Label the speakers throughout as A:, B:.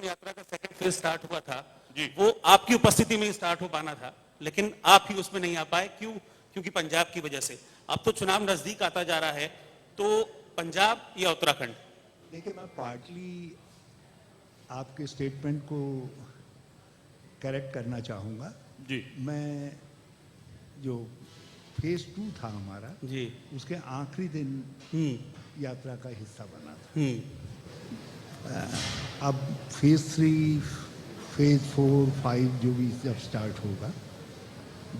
A: परिवर्तन यात्रा का सेकंड फेज स्टार्ट हुआ था वो आपकी उपस्थिति में ही स्टार्ट हो पाना था, लेकिन आप ही उसमें नहीं आ पाए। क्यों? क्योंकि पंजाब की वजह से। अब तो चुनाव नजदीक आता जा रहा है, तो पंजाब या उत्तराखंड?
B: देखिए, मैं पार्टली आपके स्टेटमेंट को करेक्ट करना चाहूँगा
C: जी।
B: मैं जो फेज 2 था हमारा
A: जी,
B: उसके आखिरी दिन यात्रा का हिस्सा बना था। अब फेज 3, फेज 4, 5 जो भी जब स्टार्ट होगा,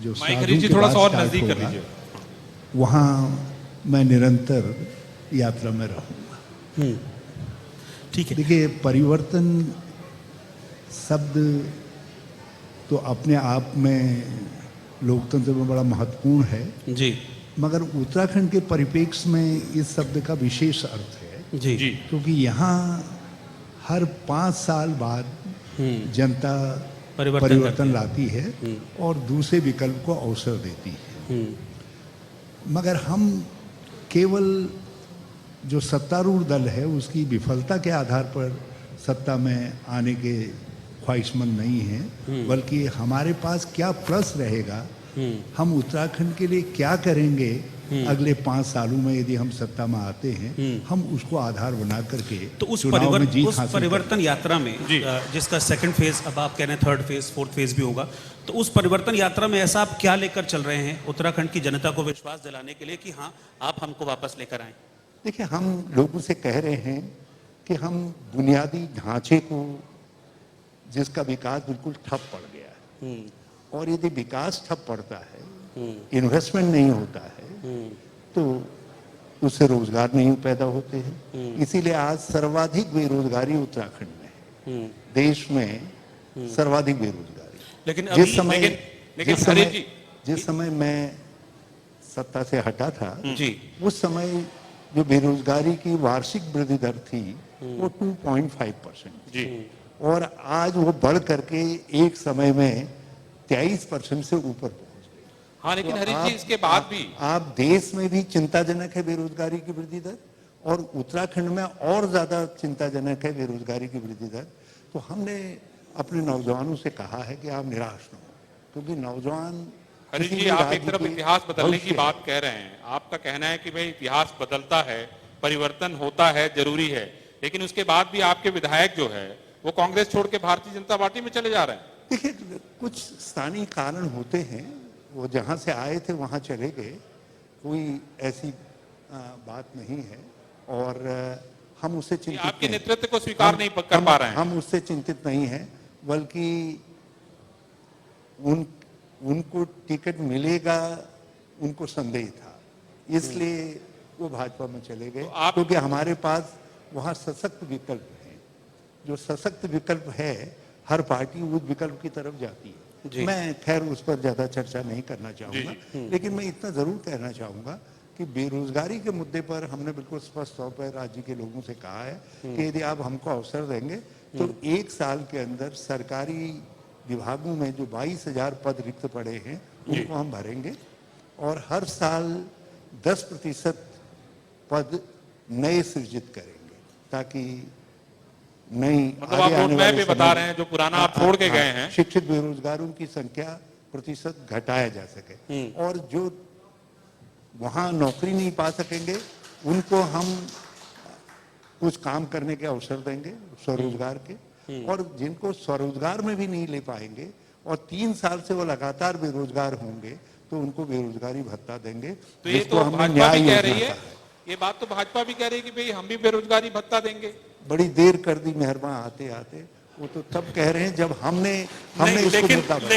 B: जो
C: माइक जी थोड़ा सा और नजदीक कर लीजिए।
B: वहाँ मैं निरंतर यात्रा में रहूँगा।
A: ठीक है।
B: देखिए, परिवर्तन शब्द तो अपने आप में लोकतंत्र में बड़ा महत्वपूर्ण है
A: जी
B: मगर उत्तराखंड के परिप्रेक्ष्य में इस शब्द का विशेष अर्थ है
A: जी जी,
B: क्योंकि यहाँ हर 5 साल बाद जनता परिवर्तन लाती है और दूसरे विकल्प को अवसर देती है। मगर हम केवल जो सत्तारूढ़ दल है उसकी विफलता के आधार पर सत्ता में आने के ख्वाहिशमंद नहीं है, बल्कि हमारे पास क्या प्लस रहेगा, हम उत्तराखंड के लिए क्या करेंगे अगले 5 सालों में यदि हम सत्ता में आते हैं, हम उसको आधार बना करके
A: तो उस परिवर्तन यात्रा में जिसका सेकंड फेज, अब आप कह रहे हैं थर्ड फेज, फोर्थ फेज भी होगा, तो उस परिवर्तन यात्रा में ऐसा आप क्या लेकर चल रहे हैं उत्तराखंड की जनता को विश्वास दिलाने के लिए कि हाँ आप हमको वापस लेकर आए?
D: देखिए, हम लोगों से कह रहे हैं कि हम बुनियादी ढांचे को, जिसका विकास बिल्कुल ठप पड़ गया है, और यदि विकास ठप पड़ता है, इन्वेस्टमेंट नहीं होता है, तो उससे रोजगार नहीं पैदा होते हैं। इसीलिए आज सर्वाधिक बेरोजगारी उत्तराखंड में है, देश में सर्वाधिक बेरोजगारी।
A: लेकिन
D: जिस समय मैं सत्ता से हटा था
A: जी,
D: उस समय जो बेरोजगारी की वार्षिक वृद्धि दर थी वो 2.5%
C: जी,
D: और आज वो बढ़ करके एक समय में 23% से ऊपर पहुंच गई।
C: हाँ, लेकिन
D: तो
C: हरीश जी इसके बाद भी
D: आप देश में भी चिंताजनक है बेरोजगारी की वृद्धि दर, और उत्तराखंड में और ज्यादा चिंताजनक है बेरोजगारी की वृद्धि दर। तो हमने अपने नौजवानों से कहा है कि आप निराश न हो, क्योंकि नौजवान,
C: हरीश जी आप एक तरफ इतिहास बदलने की बात कह रहे हैं, आपका कहना है कि भाई इतिहास बदलता है, परिवर्तन होता है, जरूरी है, लेकिन उसके बाद भी आपके विधायक जो है वो कांग्रेस छोड़ के भारतीय जनता पार्टी में चले जा रहे हैं।
D: देखिए, कुछ स्थानीय कारण होते हैं, वो जहां से आए थे वहां चले गए, कोई ऐसी बात नहीं है, और हम उससे चिंतित,
C: आपके नेतृत्व को स्वीकार नहीं कर पा रहे हैं।
D: हम उससे चिंतित नहीं है, बल्कि उनको टिकट मिलेगा उनको संदेह था, इसलिए वो भाजपा में चले गए, क्योंकि हमारे पास वहाँ सशक्त विकल्प है। जो सशक्त विकल्प है, हर पार्टी उस विकल्प की तरफ जाती है। मैं खैर उस पर ज्यादा चर्चा नहीं करना चाहूंगा, लेकिन मैं इतना जरूर कहना चाहूंगा कि बेरोजगारी के मुद्दे पर हमने बिल्कुल स्पष्ट तौर पर राज्य के लोगों से कहा है कि यदि आप हमको अवसर देंगे तो 1 साल के अंदर सरकारी विभागों में जो 22,000 पद रिक्त पड़े हैं उनको हम भरेंगे, और हर साल 10% पद नए सृजित करेंगे, ताकि नई
C: मतलब आप रोड मैप भी बता रहे हैं जो पुराना आप छोड़ के गए हैं,
D: शिक्षित बेरोजगारों की संख्या प्रतिशत घटाया जा सके, और जो वहां नौकरी नहीं पा सकेंगे उनको हम कुछ काम करने के अवसर देंगे स्वरोजगार के, और जिनको स्वरोजगार में भी नहीं ले पाएंगे और 3 साल से वो लगातार बेरोजगार होंगे तो उनको बेरोजगारी भत्ता देंगे।
C: तो ये तो भाजपा भी कह रही है, ये बात तो भाजपा भी कह रही है कि भाई हम भी बेरोजगारी भत्ता देंगे।
D: बड़ी देर कर दी मेहरबान आते आते, वो तो तब कह रहे हैं जब हमने इसको मुद्दा बनाया।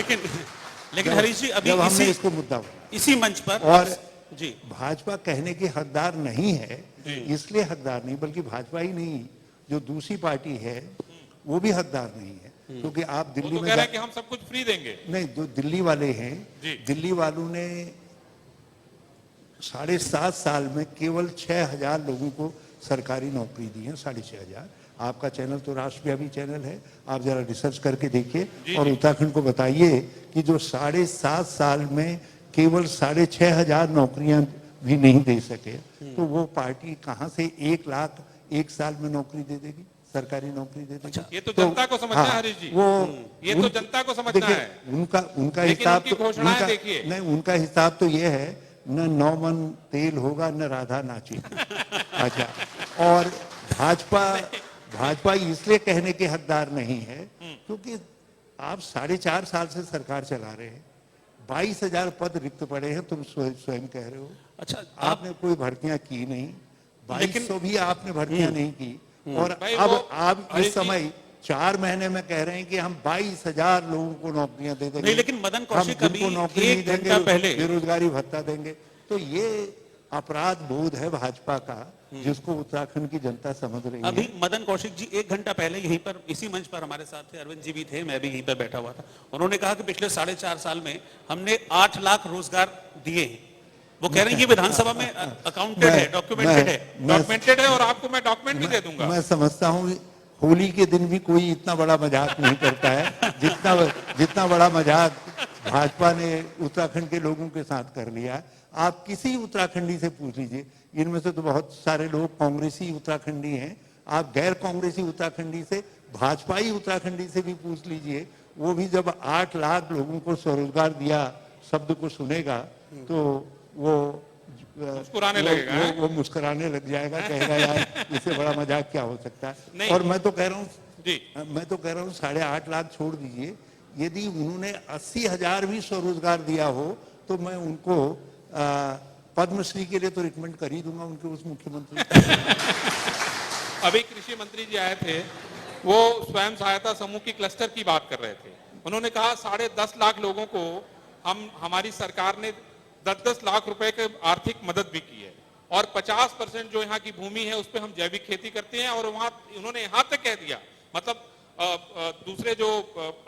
A: लेकिन हरीश जी अभी
D: हमने इसको मुद्दा बनाया
A: इसी मंच पर,
D: और
A: जी
D: भाजपा कहने की हकदार नहीं है, इसलिए हकदार नहीं, बल्कि भाजपा ही नहीं, जो दूसरी पार्टी है वो भी हकदार नहीं है, क्योंकि आप दिल्ली में
C: कह रहे हैं कि हम सब कुछ फ्री देंगे।
D: नहीं, जो दिल्ली वाले हैं, दिल्ली वालों ने 7.5 साल में केवल 6,000 लोगों को सरकारी नौकरी दी है, 6,500। आपका चैनल तो राष्ट्रव्यापी चैनल है, आप जरा रिसर्च करके देखिए और उत्तराखंड को बताइए कि जो 7.5 साल में केवल 6,500 नौकरियां भी नहीं दे सके, तो वो पार्टी कहां से 1 लाख 1 साल में नौकरी दे देगी? सरकारी नौकरी दे देगा।
C: ये तो जनता को समझना है हरीश जी, ये तो जनता को समझना है।
D: उनका
C: लेकिन
D: हिसाब
C: उनकी घोषणाएं देखिए।
D: नहीं, उनका हिसाब तो ये है, न 9 मन तेल होगा न राधा नाची। अच्छा, और भाजपा इसलिए कहने के हकदार नहीं है क्योंकि आप 4.5 साल से सरकार चला रहे हैं, 22,000 पद रिक्त पड़े हैं, तुम स्वयं कह रहे हो।
A: अच्छा,
D: आपने कोई भर्तियां की नहीं, 2200 भी आपने भर्तियां नहीं की, और
C: अब
D: आप इस समय 4 महीने में कह रहे हैं कि हम 22,000 लोगों को नौकरियां दे देंगे।
A: नहीं, लेकिन मदन कौशिक
D: हम
A: अभी
D: जिनको नौकरी नहीं
A: 1 घंटा
D: देंगे,
A: पहले
D: बेरोजगारी भत्ता देंगे। तो ये अपराध बोध है भाजपा का, जिसको उत्तराखंड की जनता समझ रही है।
A: अभी मदन कौशिक जी 1 घंटा पहले यहीं पर इसी मंच पर हमारे साथ थे, अरविंद जी भी थे, मैं भी यहीं पर बैठा हुआ था। उन्होंने कहा कि पिछले 4.5 साल में हमने 8 लाख रोजगार दिए हैं। वो कह रहे हैं ये विधानसभा में अकाउंटेड है,
C: डॉक्यूमेंटेड है, और आपको मैं डॉक्यूमेंट भी दे दूंगा।
D: मैं समझता हूँ होली के दिन भी कोई इतना बड़ा मजाक नहीं करता है जितना बड़ा मजाक भाजपा ने उत्तराखंड के लोगों के साथ कर लिया। आप किसी उत्तराखंडी से पूछ लीजिए, इनमें से तो बहुत सारे लोग कांग्रेसी उत्तराखंडी हैं, आप गैर कांग्रेसी उत्तराखंडी से, भाजपाई उत्तराखंडी से भी पूछ लीजिए, वो भी जब 8 लाख लोगों को स्वरोजगार दिया शब्द को सुनेगा तो वो
C: मुस्कुराने लगेगा।
D: वो मुस्कुराने लग जाएगा, कहेगा यार इससे बड़ा मजाक क्या हो सकता है। और मैं तो कह रहा हूँ 8.5 लाख छोड़ दीजिए, यदि उन्होंने 80,000 भी स्वरोजगार दिया हो तो मैं उनको पद्मश्री के लिए तो रिकमेंड कर ही दूंगा, उनके उस मुख्यमंत्री।
C: अभी कृषि मंत्री जी आए थे, वो स्वयं सहायता समूह की क्लस्टर की बात कर रहे थे। उन्होंने कहा 10.5 लाख लोगों को हमारी सरकार ने 10-10 लाख रुपए के आर्थिक मदद भी की है, और 50% जो यहाँ की भूमि है उस पर हम जैविक खेती करते हैं। और वहां उन्होंने यहाँ तक कह दिया, मतलब दूसरे जो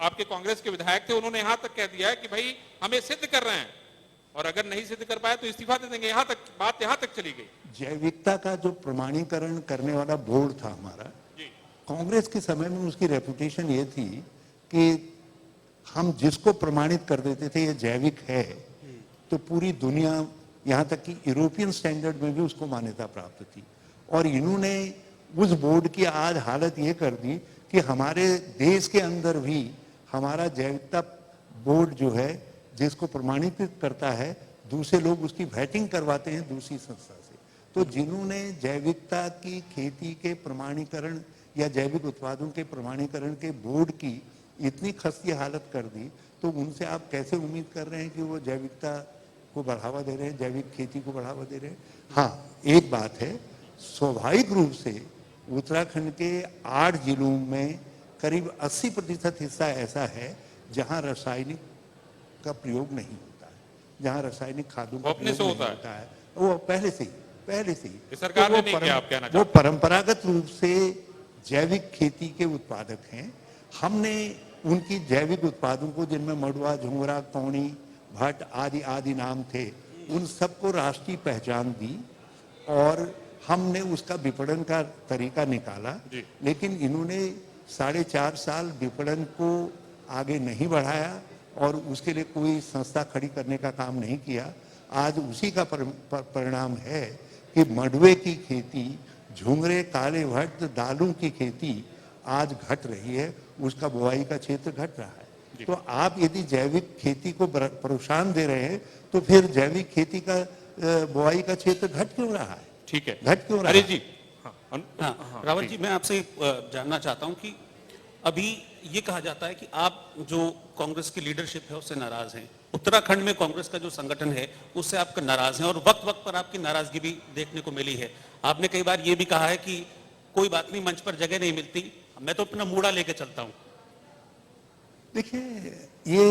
C: आपके कांग्रेस के विधायक थे उन्होंने यहाँ तक कह दिया है कि भाई हमें सिद्ध कर रहे हैं, और अगर नहीं सिद्ध कर पाए तो इस्तीफा दे देंगे। बात यहाँ तक चली गई।
D: जैविकता का जो प्रमाणीकरण करने वाला बोर्ड था हमारा, कांग्रेस के समय में उसकी रेपुटेशन ये थी कि हम जिसको प्रमाणित कर देते थे ये जैविक है, तो पूरी दुनिया, यहाँ तक कि यूरोपियन स्टैंडर्ड में भी उसको मान्यता प्राप्त थी। और इन्होंने उस बोर्ड की आज हालत ये कर दी कि हमारे देश के अंदर भी हमारा जैविकता बोर्ड जो है, जिसको प्रमाणित करता है, दूसरे लोग उसकी वेटिंग करवाते हैं दूसरी संस्था से। तो जिन्होंने जैविकता की खेती के प्रमाणीकरण या जैविक उत्पादों के प्रमाणीकरण के बोर्ड की इतनी खस्ती हालत कर दी, तो उनसे आप कैसे उम्मीद कर रहे हैं कि वो जैविकता को बढ़ावा दे रहे हैं, जैविक खेती को बढ़ावा दे रहे हैं। हाँ, एक बात है, स्वाभाविक रूप से उत्तराखंड के 8 जिलों में करीब 80% हिस्सा ऐसा है जहां रासायनिक का प्रयोग नहीं होता है, जहां रासायनिक खादों का प्रयोग नहीं होता है। वो पहले से ही
C: सरकार ने नहीं किया, आप कहना चाहते हैं।
D: वो परंपरागत रूप से जैविक खेती के उत्पादक हैं। हमने उनकी जैविक उत्पादों को, जिनमें मडुआ, झुंगरा, कौड़ी, भट्ट आदि आदि नाम थे, उन सबको राष्ट्रीय पहचान दी और हमने उसका विपणन का तरीका निकाला। लेकिन इन्होंने 4.5 साल विपणन को आगे नहीं बढ़ाया और उसके लिए कोई संस्था खड़ी करने का काम नहीं किया। आज उसी का परिणाम है कि मडुए की खेती, झुंगरे, काले भट्ट, दालों की खेती आज घट रही है, उसका बुआई का क्षेत्र घट रहा है। तो आप यदि जैविक खेती को प्रोत्साहन दे रहे हैं तो फिर जैविक खेती का बुआई का क्षेत्र घट क्यों रहा है?
C: ठीक है,
D: घट क्यों रहा
C: है?
D: जी
A: रावत जी, मैं आपसे जानना चाहता हूं कि अभी ये कहा जाता है कि आप जो कांग्रेस की लीडरशिप है उससे नाराज हैं, उत्तराखंड में कांग्रेस का जो संगठन है उससे आप नाराज हैं, और वक्त वक्त पर आपकी नाराजगी भी देखने को मिली है। आपने कई बार ये भी कहा है कि कोई बात नहीं, मंच पर जगह नहीं मिलती, मैं तो अपना मूड़ा लेके चलता हूं।
D: देखिए, ये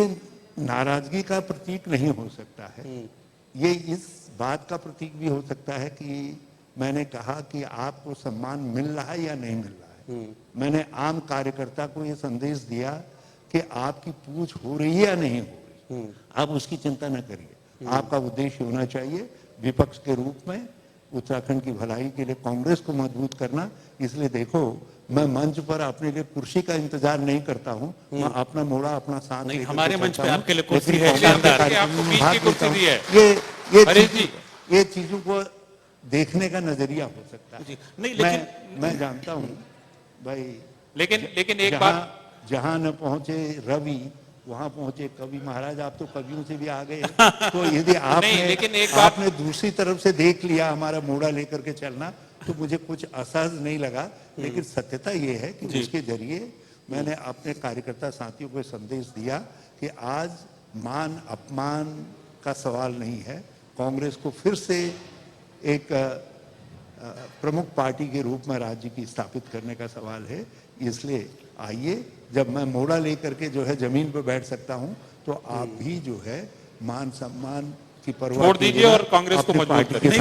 D: नाराजगी का प्रतीक नहीं हो सकता है, ये इस बात का प्रतीक भी हो सकता है कि मैंने कहा कि आपको सम्मान मिल रहा है या नहीं मिल रहा है। मैंने आम कार्यकर्ता को ये संदेश दिया कि आपकी पूछ हो रही है या नहीं हो रही, आप उसकी चिंता न करिए। आपका उद्देश्य होना चाहिए विपक्ष के रूप में उत्तराखंड की भलाई के लिए कांग्रेस को मजबूत करना। इसलिए देखो, मैं मंच पर अपने लिए कुर्सी का इंतजार नहीं करता हूँ, मैं अपना मोड़ा, अपना साथ
A: नहीं, हमारे मंच पे आपके लिए कुर्सी
C: है, आपको बीच की कुर्सी दी है।
D: ये चीजों को देखने का नजरिया हो सकता है।
A: नहीं, लेकिन
D: मैं जानता हूँ भाई
C: लेकिन एक बात,
D: जहां न पहुंचे रवि वहां पहुंचे कवि। महाराज आप तो कवियों से भी आ गए। तो यदि आपने दूसरी तरफ से देख लिया हमारा मोड़ा लेकर के चलना, तो मुझे कुछ असहज नहीं लगा। लेकिन सत्यता ये है कि उसके जरिए मैंने अपने कार्यकर्ता साथियों को संदेश दिया कि आज मान अपमान का सवाल नहीं है, कांग्रेस को फिर से एक प्रमुख पार्टी के रूप में राज्य की स्थापित करने का सवाल है। इसलिए आइए, जब मैं मोड़ा लेकर के जो है जमीन पर बैठ सकता हूं, तो आप भी जो है मान सम्मान की परवाह
C: छोड़ दीजिए और कांग्रेस को मजबूत
A: करिए।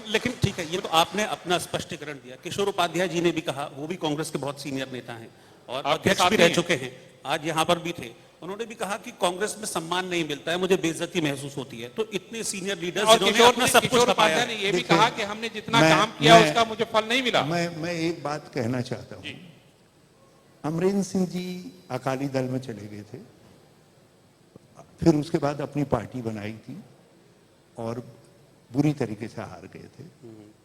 A: लेकिन ठीक है, ये तो आपने अपना स्पष्टीकरण दिया। किशोर उपाध्याय जी ने भी कहा, वो भी कांग्रेस के बहुत सीनियर नेता हैं और अध्यक्ष भी रह चुके हैं, आज यहाँ पर भी थे। उन्होंने भी कहा कि कांग्रेस में सम्मान नहीं मिलता है, मुझे बेइज्जती महसूस होती है। तो इतने सीनियर लीडर्स जिन्होंने अपना सब कुछ
C: बताया, ने ये भी कहा कि हमने जितना काम किया उसका मुझे फल नहीं मिला।
D: मैं एक बात कहना चाहता हूँ। अमरेंद्र सिंह जी अकाली दल में चले गए थे, फिर उसके बाद अपनी पार्टी बनाई थी और बुरी तरीके से हार गए थे।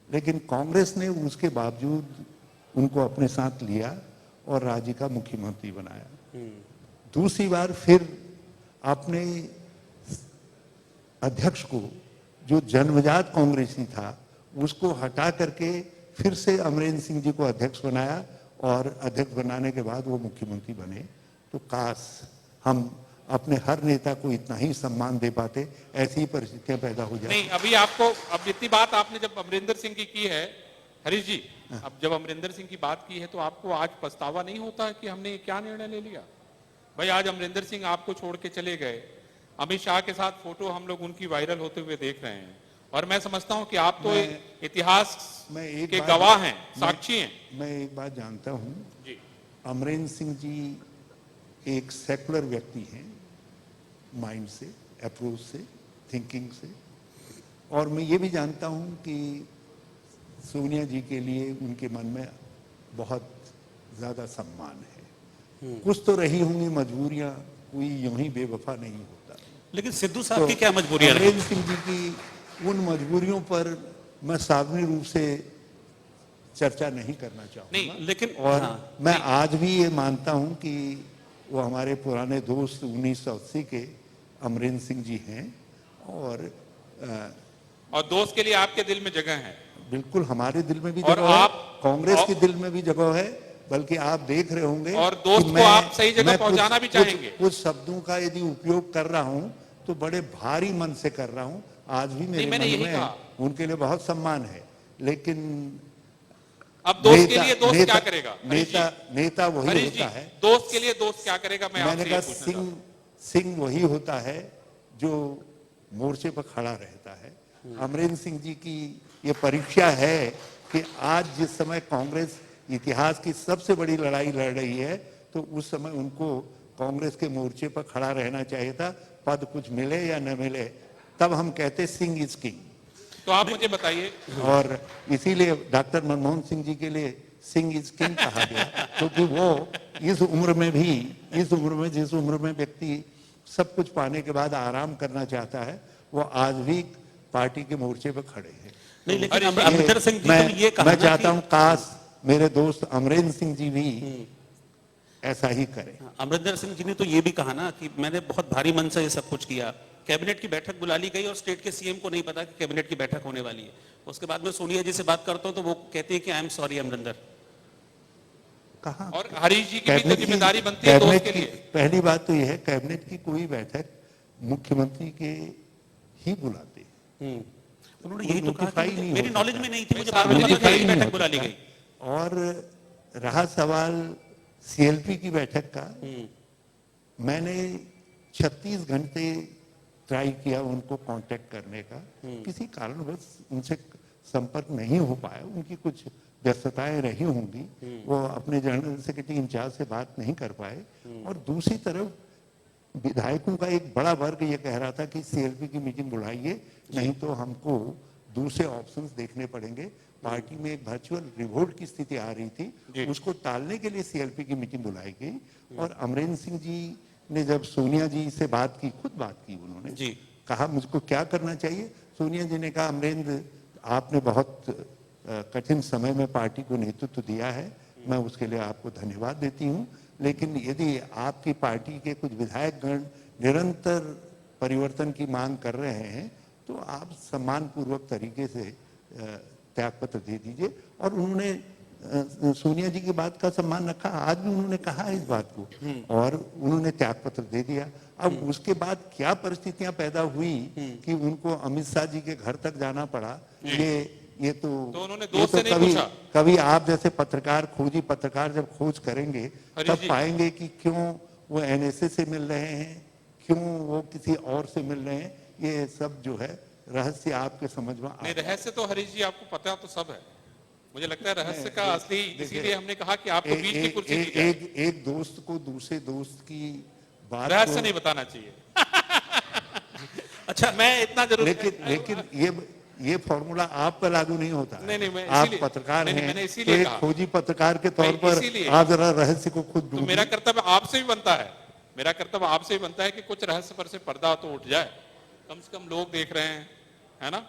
D: लेकिन कांग्रेस ने उसके बावजूद उनको अपने साथ लिया और राज्य का मुख्यमंत्री बनाया। दूसरी बार फिर अपने अध्यक्ष को, जो जन्मजात कांग्रेसी था, उसको हटा करके फिर से अमरेंद्र सिंह जी को अध्यक्ष बनाया और अध्यक्ष बनाने के बाद वो मुख्यमंत्री बने। तो काश हम अपने हर नेता को इतना ही सम्मान दे पाते, ऐसी ही परिस्थितियां पैदा हो जाती।
C: नहीं, अभी आपको, अब इतनी बात आपने जब अमरिंदर सिंह की है, हरीश जी, अब जब अमरिंदर सिंह की बात की है, तो आपको आज पछतावा नहीं होता कि हमने क्या निर्णय ले लिया? भाई आज अमरिंदर सिंह आपको छोड़ के चले गए, अमित शाह के साथ फोटो हम लोग उनकी वायरल होते हुए देख रहे हैं, और मैं समझता हूं कि आप तो इतिहास के गवाह हैं, साक्षी हैं।
D: मैं एक बात जानता हूं जी, अमरिंदर सिंह जी एक सेकुलर व्यक्ति हैं, माइंड से, अप्रोच से, थिंकिंग से। और मैं ये भी जानता हूं कि सोनिया जी के लिए उनके मन में बहुत ज्यादा सम्मान है। कुछ तो रही होंगी मजबूरियां, कोई यूं ही बेवफा नहीं होता।
A: लेकिन सिद्धू साहब की क्या मजबूरियां रही?
D: अमरिंदर सिंह जी की उन मजबूरियों पर मैं सार्वजनिक रूप से चर्चा नहीं करना चाहूंगा।
A: लेकिन
D: और मैं आज भी ये मानता हूं कि वो हमारे पुराने दोस्त 1980 के अमरिंदर सिंह जी हैं, और
C: दोस्त के लिए आपके दिल में जगह है।
D: बिल्कुल, हमारे दिल में भी जगह है, कांग्रेस के दिल में भी जगह है। बल्कि आप देख रहे होंगे,
C: और दोस्त को आप सही जगह पहुंचाना भी चाहेंगे।
D: कुछ शब्दों का यदि उपयोग कर रहा हूं तो बड़े भारी मन से कर रहा हूं। आज भी मेरे मन में उनके लिए बहुत सम्मान है। लेकिन
C: अब दोस्त के लिए दोस्त क्या करेगा?
D: नेता वही होता है।
C: दोस्त के लिए दोस्त क्या करेगा?
D: मैंने कहा सिंह वही होता है जो मोर्चे पर खड़ा रहता है। अमरिंदर सिंह जी की ये परीक्षा है कि आज जिस समय कांग्रेस इतिहास की सबसे बड़ी लड़ाई लड़ रही है, तो उस समय उनको कांग्रेस के मोर्चे पर खड़ा रहना चाहिए था। पद कुछ मिले या न मिले, तब हम कहते सिंह इज किंग।
C: तो आप मुझे बताइए।
D: और इसीलिए डॉक्टर मनमोहन सिंह जी के लिए सिंह इज किंग कहा गया, क्योंकि वो इस उम्र में भी, जिस उम्र में व्यक्ति सब कुछ पाने के बाद आराम करना चाहता है, वो आज भी पार्टी के मोर्चे पर खड़े हैं।
A: नहीं, लेकिन अमरिंदर सिंह जी ने ये कहा,
D: मैं चाहता हूं काश मेरे दोस्त अमरिंदर सिंह जी भी ऐसा ही करें।
A: अमरिंदर सिंह जी ने तो ये भी कहा ना कि मैंने बहुत भारी मन से ये सब कुछ किया। कैबिनेट की बैठक बुला ली गई और स्टेट के सीएम को नहीं पता कि कैबिनेट की बैठक होने वाली है। उसके बाद में सोनिया जी से बात करता हूं तो वो कहते हैं कि आई एम सॉरी अमरिंदर।
D: कहा
C: और हरीश जी की भी तो जिम्मेदारी बनती है दोस्त के लिए।
D: पहली बात तो यह है, कैबिनेट की कोई बैठक मुख्यमंत्री के ही बुलाते हैं।
A: उन्होंने यही तो कहा कि मेरी नॉलेज में नहीं थी, मुझे बैठक बुला ली गई।
D: और रहा सवाल सीएलपी की बैठक का, मैंने 36 घंटे ट्राई किया उनको कांटेक्ट करने का, किसी कारणवश उनसे संपर्क नहीं हो पाया। उनकी कुछ व्यस्तताएं रही होंगी, वो अपने जनरल सेक्रेटरी इंचार्ज से बात नहीं कर पाए। और दूसरी तरफ विधायकों का एक बड़ा वर्ग ये कह रहा था कि सीएलपी की मीटिंग बुलाइए, नहीं तो हमको दूसरे ऑप्शंस देखने पड़ेंगे। पार्टी में एक वर्चुअल रिवोल्ट की स्थिति आ रही थी, उसको टालने के लिए सीएलपी की मीटिंग बुलाई गई। और अमरिंदर सिंह जी ने जब सोनिया जी से बात की, खुद बात की, उन्होंने कहा मुझको क्या करना चाहिए। सोनिया जी ने कहा अमरिंदर आपने बहुत कठिन समय में पार्टी को नेतृत्व दिया है, मैं उसके लिए आपको धन्यवाद देती हूँ। लेकिन यदि आपकी पार्टी के कुछ विधायकगण निरंतर परिवर्तन की मांग कर रहे हैं तो आप सम्मानपूर्वक तरीके से त्यागपत्र दे दीजिए। और उन्होंने सोनिया जी की बात का सम्मान रखा, आज भी उन्होंने कहा इस बात को, और उन्होंने त्यागपत्र दे दिया। अब उसके बाद क्या परिस्थितियां पैदा हुई कि उनको अमित शाह जी के घर तक जाना पड़ा, ये तो
C: उन्होंने दोस्त से नहीं पूछा।
D: कभी आप जैसे पत्रकार, खोजी पत्रकार जब खोज करेंगे तब पाएंगे कि क्यों वो एनएसए से मिल रहे हैं, क्यों वो किसी और से मिल रहे हैं। ये सब जो है रहस्य आपके समझ में
C: नहीं। रहस्य तो हरीश जी आपको पता तो सब है, मुझे लगता है रहस्य का असली, इसीलिए हमने कहा कि आपको बीच की कुर्सी दी जाए।
D: एक दोस्त को दूसरे दोस्त की बात
C: रहस्य नहीं बताना चाहिए। अच्छा, मैं इतना जरूर,
D: लेकिन ये फॉर्मूला आप पर लागू नहीं होता।
C: नहीं, मैं
D: आप पत्रकार हैं,
C: मैंने इसीलिए
D: एक खोजी पत्रकार के तौर पर आप जरा रहस्य को खुद
C: तो मेरा कर्तव्य आपसे भी बनता है, मेरा कर्तव्य आपसे भी बनता है कि कुछ रहस्य पर से पर्दा तो उठ जाए, कम से कम लोग देख रहे हैं, है ना।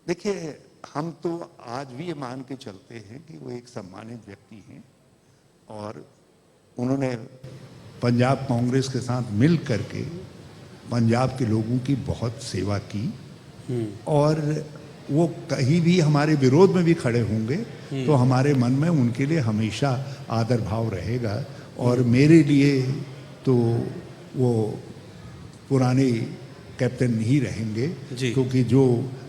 D: देखिए, हम तो आज भी ये मान के चलते हैं कि वो एक सम्मानित व्यक्ति हैं और उन्होंने पंजाब कांग्रेस के साथ मिल करके पंजाब के लोगों की बहुत सेवा की, और वो कहीं भी हमारे विरोध में भी खड़े होंगे तो हमारे मन में उनके लिए हमेशा आदर भाव रहेगा। और मेरे लिए तो वो पुराने कैप्टन ही रहेंगे, क्योंकि जो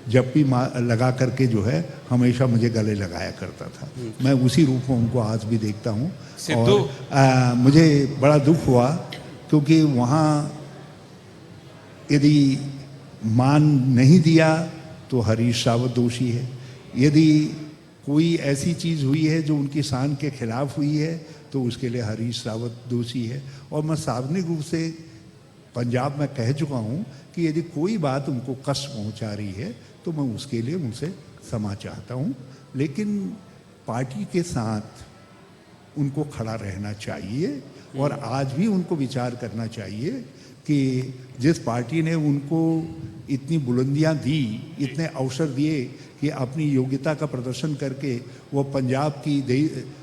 D: जब भी लगा करके जो है हमेशा मुझे गले लगाया करता था। मैं उसी रूप में उनको आज भी देखता हूँ। और मुझे बड़ा दुख हुआ क्योंकि वहाँ यदि मान नहीं दिया तो हरीश रावत दोषी है, यदि कोई ऐसी चीज़ हुई है जो उनकी शान के खिलाफ हुई है तो उसके लिए हरीश रावत दोषी है। और मैं सार्वजनिक रूप से पंजाब में कह चुका हूँ कि यदि कोई बात उनको कष्ट पहुँचा रही है तो मैं उसके लिए उनसे क्षमा चाहता हूँ, लेकिन पार्टी के साथ उनको खड़ा रहना चाहिए। और आज भी उनको विचार करना चाहिए कि जिस पार्टी ने उनको इतनी बुलंदियां दी, इतने अवसर दिए कि अपनी योग्यता का प्रदर्शन करके वो पंजाब की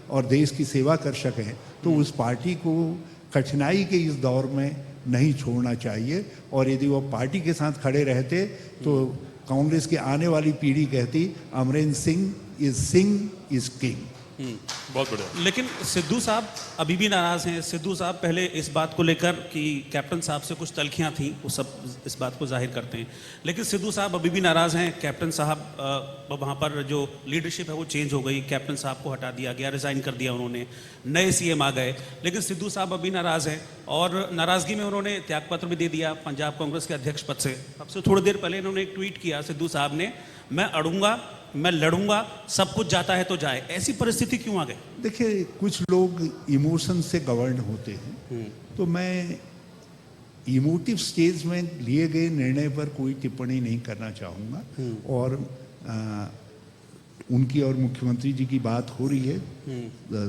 D: और देश की सेवा कर सकें, तो उस पार्टी को कठिनाई के इस दौर में नहीं छोड़ना चाहिए। और यदि वो पार्टी के साथ खड़े रहते तो कांग्रेस की आने वाली पीढ़ी कहती अमरेंद्र सिंह इज किंग।
C: बहुत बढ़िया।
A: लेकिन सिद्धू साहब अभी भी नाराज हैं। सिद्धू साहब पहले इस बात को लेकर कि कैप्टन साहब से कुछ तलखियां थी, वो सब इस बात को जाहिर करते हैं, लेकिन सिद्धू साहब अभी भी नाराज हैं। कैप्टन साहब वहाँ पर जो लीडरशिप है वो चेंज हो गई, कैप्टन साहब को हटा दिया गया, रिजाइन कर दिया उन्होंने, नए सीएम आ गए, लेकिन सिद्धू साहब अभी नाराज हैं। और नाराजगी में उन्होंने त्यागपत्र भी दे दिया पंजाब कांग्रेस के अध्यक्ष पद से। अब से थोड़ी देर पहले इन्होंने एक ट्वीट किया सिद्धू साहब ने, मैं अड़ूंगा, मैं लड़ूंगा, सब कुछ जाता है तो जाए। ऐसी परिस्थिति क्यों आ गई?
B: देखिए, कुछ लोग इमोशन से गवर्न होते हैं, तो मैं इमोटिव स्टेज में लिए गए निर्णय पर कोई टिप्पणी नहीं करना चाहूँगा। और उनकी और मुख्यमंत्री जी की बात हो रही है।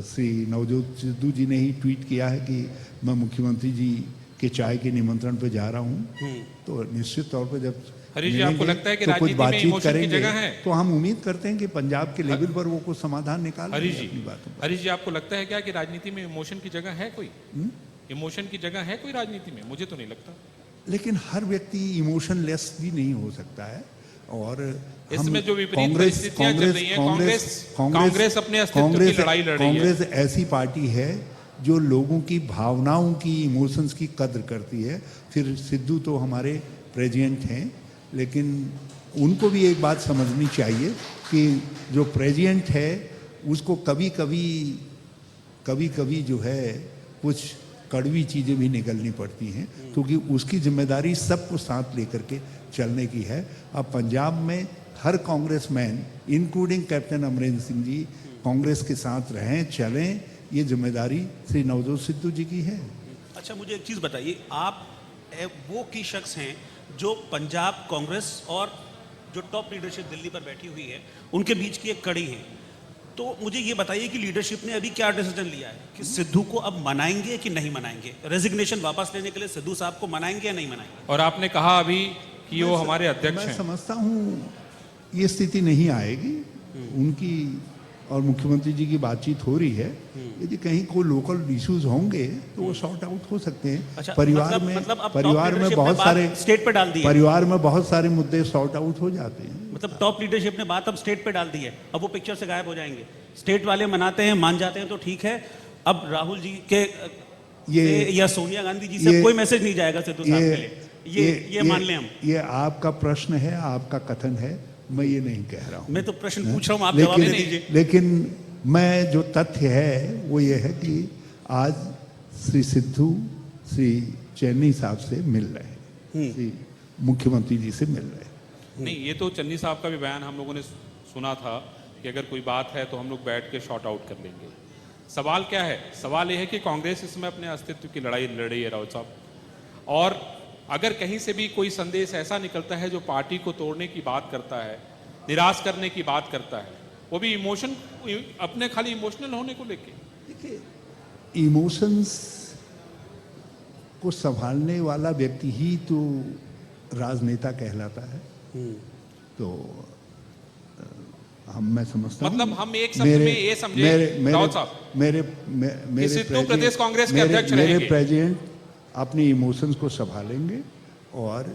B: श्री नवजोत सिद्धू जी ने ही ट्वीट किया है कि मैं मुख्यमंत्री जी के चाय के निमंत्रण पर जा रहा हूँ, तो निश्चित तौर पर जब
C: हरीश जी, आपको लगता है कि
B: तो कुछ
C: राजनीति में
B: बातचीत
C: इमोशन की
B: करेंगे
C: जगह है?
B: तो हम उम्मीद करते हैं कि पंजाब के लेवल पर वो कुछ समाधान निकाल
C: हरीश
B: अपनी बातों पर।
C: हरीश जी, आपको लगता है क्या कि राजनीति में इमोशन की जगह है कोई? इमोशन की जगह है कोई राजनीति में? मुझे तो नहीं लगता।
B: लेकिन हर व्यक्ति इमोशनलेस भी नहीं हो सकता है। और
C: इसमें जो विपरीत परिस्थितियां चल रही हैं, कांग्रेस अपने अस्तित्व की लड़ाई लड़ रही है।
B: कांग्रेस ऐसी पार्टी है जो लोगों की भावनाओं की, इमोशंस की कद्र करती है। फिर सिद्धू तो हमारे प्रेसिडेंट हैं, लेकिन उनको भी एक बात समझनी चाहिए कि जो प्रेसिडेंट है उसको कभी कभी जो है कुछ कड़वी चीज़ें भी निकलनी पड़ती हैं, क्योंकि उसकी जिम्मेदारी सबको साथ लेकर के चलने की है। अब पंजाब में हर congressman including Captain Amarinder Singh ji Congress के साथ रहें, चलें, ये जिम्मेदारी श्री नवजोत सिद्धू जी की है।
A: अच्छा, मुझे एक चीज़ बताइए, आप वो की शख्स हैं जो पंजाब कांग्रेस और जो टॉप लीडरशिप दिल्ली पर बैठी हुई है उनके बीच की एक कड़ी है, तो मुझे ये बताइए कि लीडरशिप ने अभी क्या डिसीजन लिया है कि सिद्धू को अब मनाएंगे कि नहीं मनाएंगे? रेजिग्नेशन वापस लेने के लिए सिद्धू साहब को मनाएंगे या नहीं मनाएंगे?
C: और आपने कहा अभी कि वो हमारे अध्यक्ष हैं।
B: मैं समझता हूँ ये स्थिति नहीं आएगी। उनकी और मुख्यमंत्री जी की बातचीत हो रही है। यदि कहीं कोई लोकल इश्यूज होंगे तो वो सॉर्ट आउट हो सकते हैं।
A: अच्छा,
B: परिवार
A: मतलब-
B: में
A: मतलब अब
B: परिवार
A: top
B: में
A: leadership
B: बहुत
A: ने
B: सारे
A: बात स्टेट पे डाल दी है।
B: परिवार में बहुत सारे मुद्दे सॉर्ट आउट हो जाते हैं।
A: मतलब टॉप लीडरशिप ने बात अब स्टेट पे डाल दी है, अब वो पिक्चर से गायब हो जाएंगे। स्टेट वाले मनाते हैं, मान जाते हैं तो ठीक है। अब राहुल जी के या सोनिया गांधी जी से कोई मैसेज नहीं जाएगा सिद्धू साहब के लिए, ये मान लें हम।
B: ये आपका प्रश्न है, आपका कथन है, मैं ये नहीं कह रहा हूँ।
A: मैं तो प्रश्न पूछ रहा हूँ, आप जवाब नहीं दीजिए।
B: लेकिन मैं जो तथ्य है वो ये है कि आज श्री सिद्धू श्री चन्नी साहब से मिल रहे हैं, श्री मुख्यमंत्री जी से मिल रहे हैं।
C: नहीं, ये तो चन्नी साहब का भी बयान हम लोगों ने सुना था कि अगर कोई बात है तो हम लोग बैठ के शॉर्ट आउट कर लेंगे। सवाल क्या है? सवाल यह है कि कांग्रेस इसमें अपने अस्तित्व की लड़ाई लड़ रही है राउत साहब, और अगर कहीं से भी कोई संदेश ऐसा निकलता है जो पार्टी को तोड़ने की बात करता है, निराश करने की बात करता है, वो भी इमोशन, अपने खाली इमोशनल होने को लेके।
B: देखिए, इमोशंस को संभालने वाला व्यक्ति ही तो राजनेता कहलाता है। तो मैं समझता हूं,
C: मतलब हम एक शब्द में ये समझे राउत साहब,
B: मेरे
C: सिद्धू प्रदेश कांग्रेस के अध्यक्ष
B: मेरे
C: रहेंगे।
B: प्रेसिडेंट अपने इमोशंस को संभालेंगे और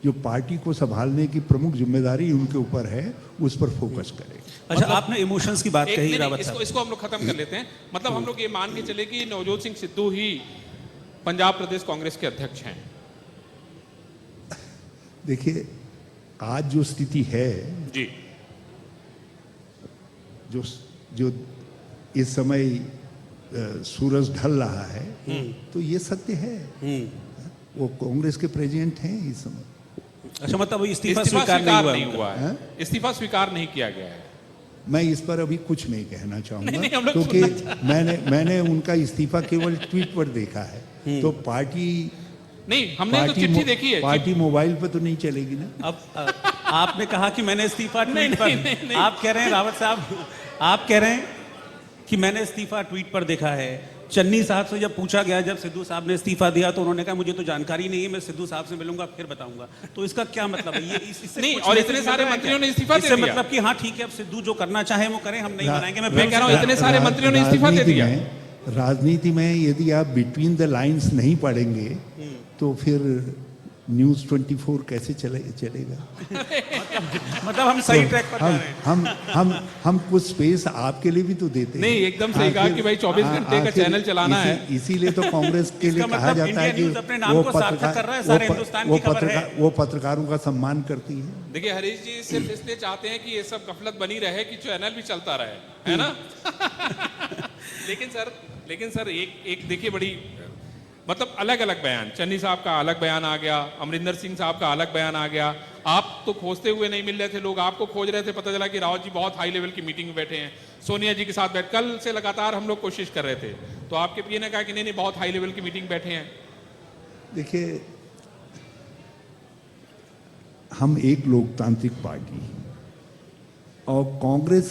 B: जो पार्टी को संभालने की प्रमुख जिम्मेदारी उनके ऊपर है उस पर फोकस करेंगे।
A: अच्छा, आपने इमोशंस की बात कही रावत साहब,
C: इसको हम लोग खत्म कर लेते हैं। मतलब हम लोग ये मान के चले कि नवजोत सिंह सिद्धू ही पंजाब प्रदेश कांग्रेस के अध्यक्ष हैं।
B: देखिए, आज जो स्थिति है
C: जी,
B: जो इस समय सूरज ढल रहा है, तो ये सत्य है। वो कांग्रेस के प्रेसिडेंट हैं इस समय।
A: अच्छा, मतलब इस्तीफा स्वीकार नहीं हुआ
C: है, इस्तीफा स्वीकार नहीं किया गया है।
B: मैं इस पर अभी कुछ नहीं कहना चाहूंगा,
C: नहीं, हम लोग
B: क्योंकि मैंने उनका इस्तीफा केवल ट्वीट पर देखा है। तो पार्टी
C: नहीं, हमने तो चिट्ठी देखी है।
B: पार्टी मोबाइल पर तो नहीं चलेगी ना।
A: अब आपने कहा कि मैंने इस्तीफा ट्वीट पर, आप कह रहे हैं रावत साहब, आप कह रहे हैं कि मैंने इस्तीफा ट्वीट पर देखा है। चन्नी साहब से जब पूछा गया, जब सिद्धू साहब ने इस्तीफा दिया, तो उन्होंने कहा मुझे तो जानकारी नहीं है, मैं सिद्धू साहब से मिलूंगा फिर बताऊंगा। तो इसका क्या मतलब है? ये इससे
C: नहीं, और इतने सारे मंत्रियों ने इस्तीफा दे दिया।
A: मतलब कि हाँ ठीक है, अब सिद्धू जो करना चाहे वो करें, हम नहीं बनाएंगे। मैं
C: कह रहा हूँ इतने सारे मंत्रियों ने इस्तीफा दे दिया।
B: राजनीति में यदि आप बिटवीन द लाइंस नहीं पढ़ेंगे तो फिर न्यूज़ 24 कैसे चलेगा?
A: मतलब हम सही ट्रैक पर जा रहे हैं।
B: हम कुछ स्पेस आपके लिए भी तो देते हैं।
C: नहीं, एकदम सही कहा कि भाई 24 घंटे का चैनल चलाना है।
B: इसीलिए तो कांग्रेस के लिए कहा जाता है कि वो पत्रकारों का सम्मान करती है।
C: देखिए, हरीश जी सिर्फ इसलिए चाहते हैं कि ये सब गफलत बनी रहे कि चैनल भी चलता रहे, है ना? लेकिन सर एक देखिए, बड़ी मतलब अलग अलग बयान, चन्नी साहब का अलग बयान आ गया, अमरिंदर सिंह साहब का अलग बयान आ गया। आप तो खोजते हुए नहीं मिल रहे थे, लोग आपको खोज रहे थे। पता चला कि रावत जी बहुत हाई लेवल की मीटिंग में बैठे हैं, सोनिया जी के साथ बैठ, कल से लगातार हम लोग कोशिश कर रहे थे, तो आपके पीए ने कहा कि नहीं बहुत हाई लेवल की मीटिंग बैठे हैं।
B: देखिए, हम एक लोकतांत्रिक पार्टी और कांग्रेस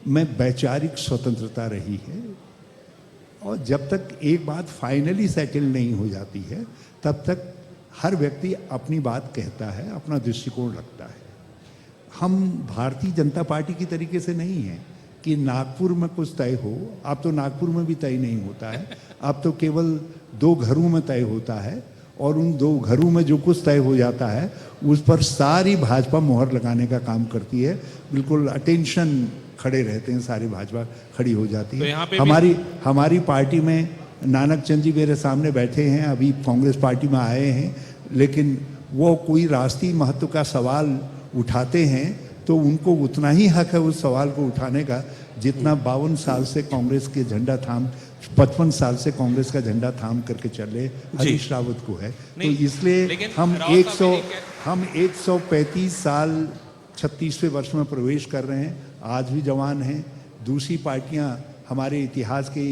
B: में वैचारिक स्वतंत्रता रही है, और जब तक एक बात फाइनली सेटल नहीं हो जाती है तब तक हर व्यक्ति अपनी बात कहता है, अपना दृष्टिकोण रखता है। हम भारतीय जनता पार्टी की तरीके से नहीं हैं कि नागपुर में कुछ तय हो। अब तो नागपुर में भी तय नहीं होता है, अब तो केवल 2 घरों में तय होता है, और उन 2 घरों में जो कुछ तय हो जाता है उस पर सारी भाजपा मोहर लगाने का काम करती है। बिल्कुल अटेंशन खड़े रहते हैं, सारी भाजपा खड़ी हो जाती है।
C: तो
B: हमारी पार्टी में नानक चंद जी मेरे सामने बैठे हैं, अभी कांग्रेस पार्टी में आए हैं, लेकिन वो कोई राष्ट्रीय महत्व का सवाल उठाते हैं तो उनको उतना ही हक है उस सवाल को उठाने का जितना 52 साल से कांग्रेस के झंडा थाम 55 साल से कांग्रेस का झंडा थाम करके चले हरीश रावत को है। तो इसलिए हम 135 साल 36वें वर्ष में प्रवेश कर रहे हैं, आज भी जवान हैं। दूसरी पार्टियां हमारे इतिहास के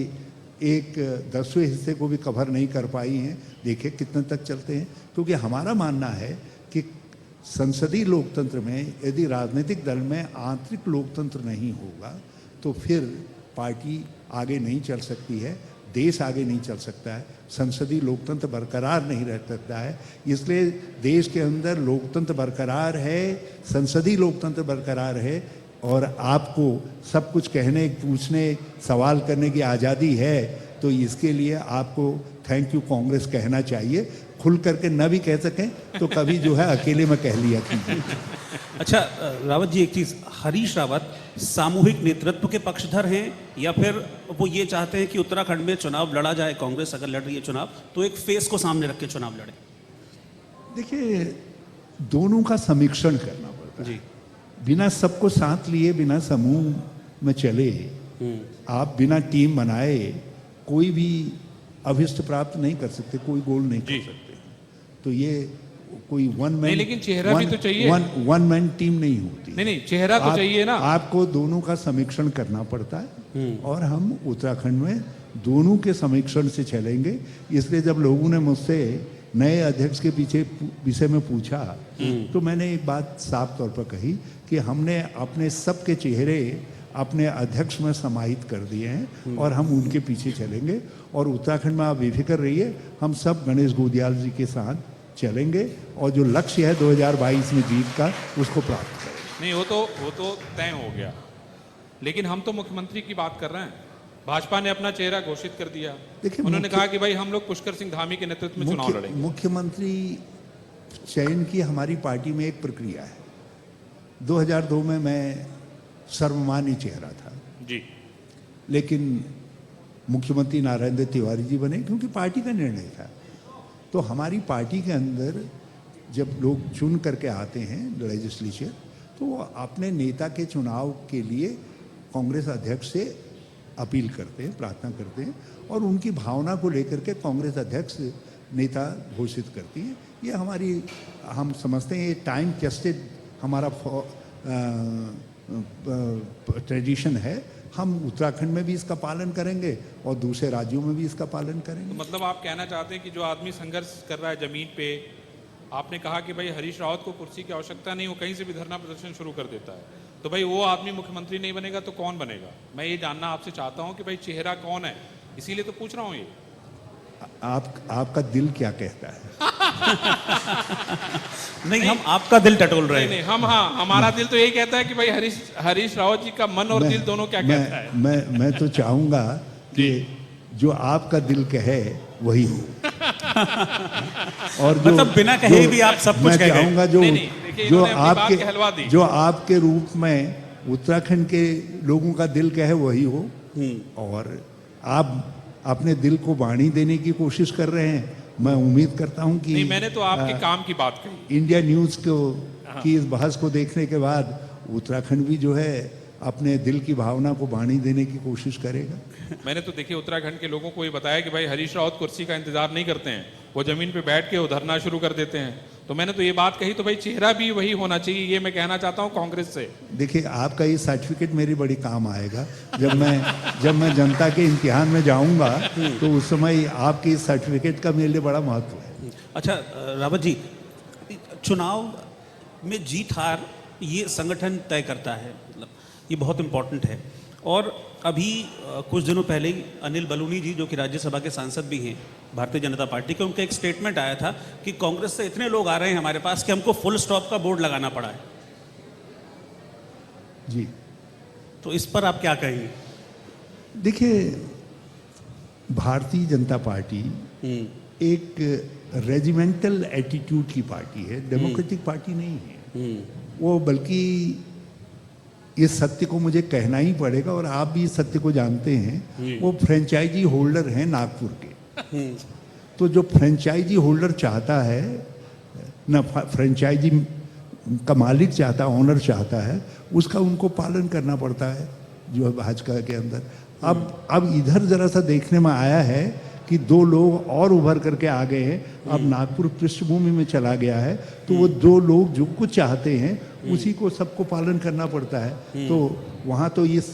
B: एक 10वें हिस्से को भी कवर नहीं कर पाई हैं। देखिए कितने तक चलते हैं, क्योंकि हमारा मानना है कि संसदीय लोकतंत्र में यदि राजनीतिक दल में आंतरिक लोकतंत्र नहीं होगा तो फिर पार्टी आगे नहीं चल सकती है, देश आगे नहीं चल सकता है, संसदीय लोकतंत्र बरकरार नहीं रह सकता है। इसलिए देश के अंदर लोकतंत्र बरकरार है, संसदीय लोकतंत्र बरकरार है, और आपको सब कुछ कहने, पूछने, सवाल करने की आज़ादी है, तो इसके लिए आपको थैंक यू कांग्रेस कहना चाहिए। खुल करके न भी कह सकें तो कभी जो है अकेले में कह लिया कीजिए।
A: अच्छा रावत जी, एक चीज़, हरीश रावत सामूहिक नेतृत्व के पक्षधर हैं या फिर वो ये चाहते हैं कि उत्तराखंड में चुनाव लड़ा जाए, कांग्रेस अगर लड़ रही है चुनाव तो एक फेस को सामने रख के चुनाव लड़े?
B: देखिए, दोनों का समीक्षण करना पड़ता है जी। बिना सबको साथ लिए, बिना समूह में चले, आप बिना टीम बनाए कोई भी अभिष्ट प्राप्त नहीं कर सकते, कोई गोल नहीं कर सकते। तो ये कोई वन मैन,
C: लेकिन चेहरा भी तो चाहिए।
B: वन मैन टीम नहीं होती।
C: नहीं, चेहरा तो चाहिए ना।
B: आपको दोनों का समीक्षण करना पड़ता है और हम उत्तराखंड में दोनों के समीक्षण से चलेंगे। इसलिए जब लोगों ने मुझसे नए अध्यक्ष के पीछे विषय में पूछा तो मैंने एक बात साफ तौर पर कही कि हमने अपने सबके चेहरे अपने अध्यक्ष में समाहित कर दिए हैं और हम उनके पीछे चलेंगे। और उत्तराखंड में आप बेफिक्र रहिए, हम सब गणेश गोदियाल जी के साथ चलेंगे और जो लक्ष्य है 2022 में जीत का, उसको प्राप्त करेंगे।
C: नहीं, वो तो तय हो गया, लेकिन हम तो मुख्यमंत्री की बात कर रहे हैं। भाजपा ने अपना चेहरा घोषित कर दिया। देखिए, उन्होंने कहा कि भाई हम लोग पुष्कर सिंह धामी के नेतृत्व में चुनाव लड़ेंगे।
B: मुख्यमंत्री चयन की हमारी पार्टी में एक प्रक्रिया है। 2002 में मैं सर्वमान्य चेहरा था
C: जी,
B: लेकिन मुख्यमंत्री नारायण देव तिवारी जी बने क्योंकि पार्टी का निर्णय था। तो हमारी पार्टी के अंदर जब लोग चुन करके आते हैं लेजिस्लेचर, तो वो अपने नेता के चुनाव के लिए कांग्रेस अध्यक्ष से अपील करते हैं, प्रार्थना करते हैं और उनकी भावना को लेकर के कांग्रेस अध्यक्ष नेता घोषित करती है। ये हमारी, हम समझते हैं ये टाइम टेस्टेड हमारा ट्रेडिशन है। हम उत्तराखंड में भी इसका पालन करेंगे और दूसरे राज्यों में भी इसका पालन करेंगे।
C: तो मतलब आप कहना चाहते हैं कि जो आदमी संघर्ष कर रहा है जमीन पे, आपने कहा कि भाई हरीश रावत को कुर्सी की आवश्यकता नहीं, वो कहीं से भी धरना प्रदर्शन शुरू कर देता है, तो भाई वो आदमी मुख्यमंत्री नहीं बनेगा तो कौन बनेगा? मैं ये जानना आपसे चाहता हूँ कि भाई चेहरा कौन है, इसीलिए तो पूछ रहा हूँ। ये
B: आपका दिल क्या कहता है?
A: नहीं, हम आपका दिल टटोल रहे हैं।
C: नहीं, हमारा दिल तो यही कहता है कि भाई हरीश रावत जी का मन और दिल दोनों क्या कहता है।
B: मैं तो चाहूंगा कि जो आपका दिल कहे वही हो। और जो
A: मतलब बिना कहे भी आप सब कुछ कह गए।
B: मैं चाहूंगा जो आपके रूप में उत्तराखंड के लोगों का दिल कहे वही हो। और आप अपने दिल को वाणी देने की कोशिश कर रहे हैं। मैं उम्मीद करता हूं कि
C: नहीं, मैंने तो आपके काम की बात कही।
B: इंडिया न्यूज़ की इस बहस को देखने के बाद उत्तराखंड भी जो है अपने दिल की भावना को वाणी देने की कोशिश करेगा।
C: मैंने तो देखिए उत्तराखंड के लोगों को ये बताया कि भाई हरीश रावत कुर्सी का इंतजार नहीं करते हैं, वो जमीन पे बैठ के धरना शुरू कर देते हैं। तो मैंने तो ये बात कही, तो भाई चेहरा भी वही होना चाहिए, ये मैं कहना चाहता हूँ कांग्रेस से।
B: देखिए, आपका ये सर्टिफिकेट मेरी बड़ी काम आएगा जब मैं जनता के इम्तिहान में जाऊंगा तो उस समय आपके इस सर्टिफिकेट का मेरे लिए बड़ा महत्व है।
A: अच्छा रावत जी, चुनाव में जीत हार ये संगठन तय करता है, मतलब ये बहुत इम्पोर्टेंट है। और अभी कुछ दिनों पहले ही अनिल बलूनी जी, जो कि राज्यसभा के सांसद भी हैं भारतीय जनता पार्टी के, उनका एक स्टेटमेंट आया था कि कांग्रेस से इतने लोग आ रहे हैं हमारे पास कि हमको फुल स्टॉप का बोर्ड लगाना पड़ा है।
B: जी,
A: तो इस पर आप क्या कहेंगे?
B: देखिए, भारतीय जनता पार्टी एक रेजिमेंटल एटीट्यूड की पार्टी है, डेमोक्रेटिक पार्टी नहीं है वो। बल्कि इस सत्य को मुझे कहना ही पड़ेगा और आप भी इस सत्य को जानते हैं, वो फ्रेंचाइजी होल्डर हैं नागपुर के। तो जो फ्रेंचाइजी होल्डर चाहता है ना, फ्रेंचाइजी का मालिक चाहता है, ओनर चाहता है, उसका उनको पालन करना पड़ता है जो है भाजपा के अंदर। अब इधर जरा सा देखने में आया है कि दो लोग और उभर करके आ गए हैं। अब नागपुर पृष्ठभूमि में चला गया है, तो वो दो लोग जो कुछ चाहते हैं उसी को सबको पालन करना पड़ता है। तो वहाँ तो इस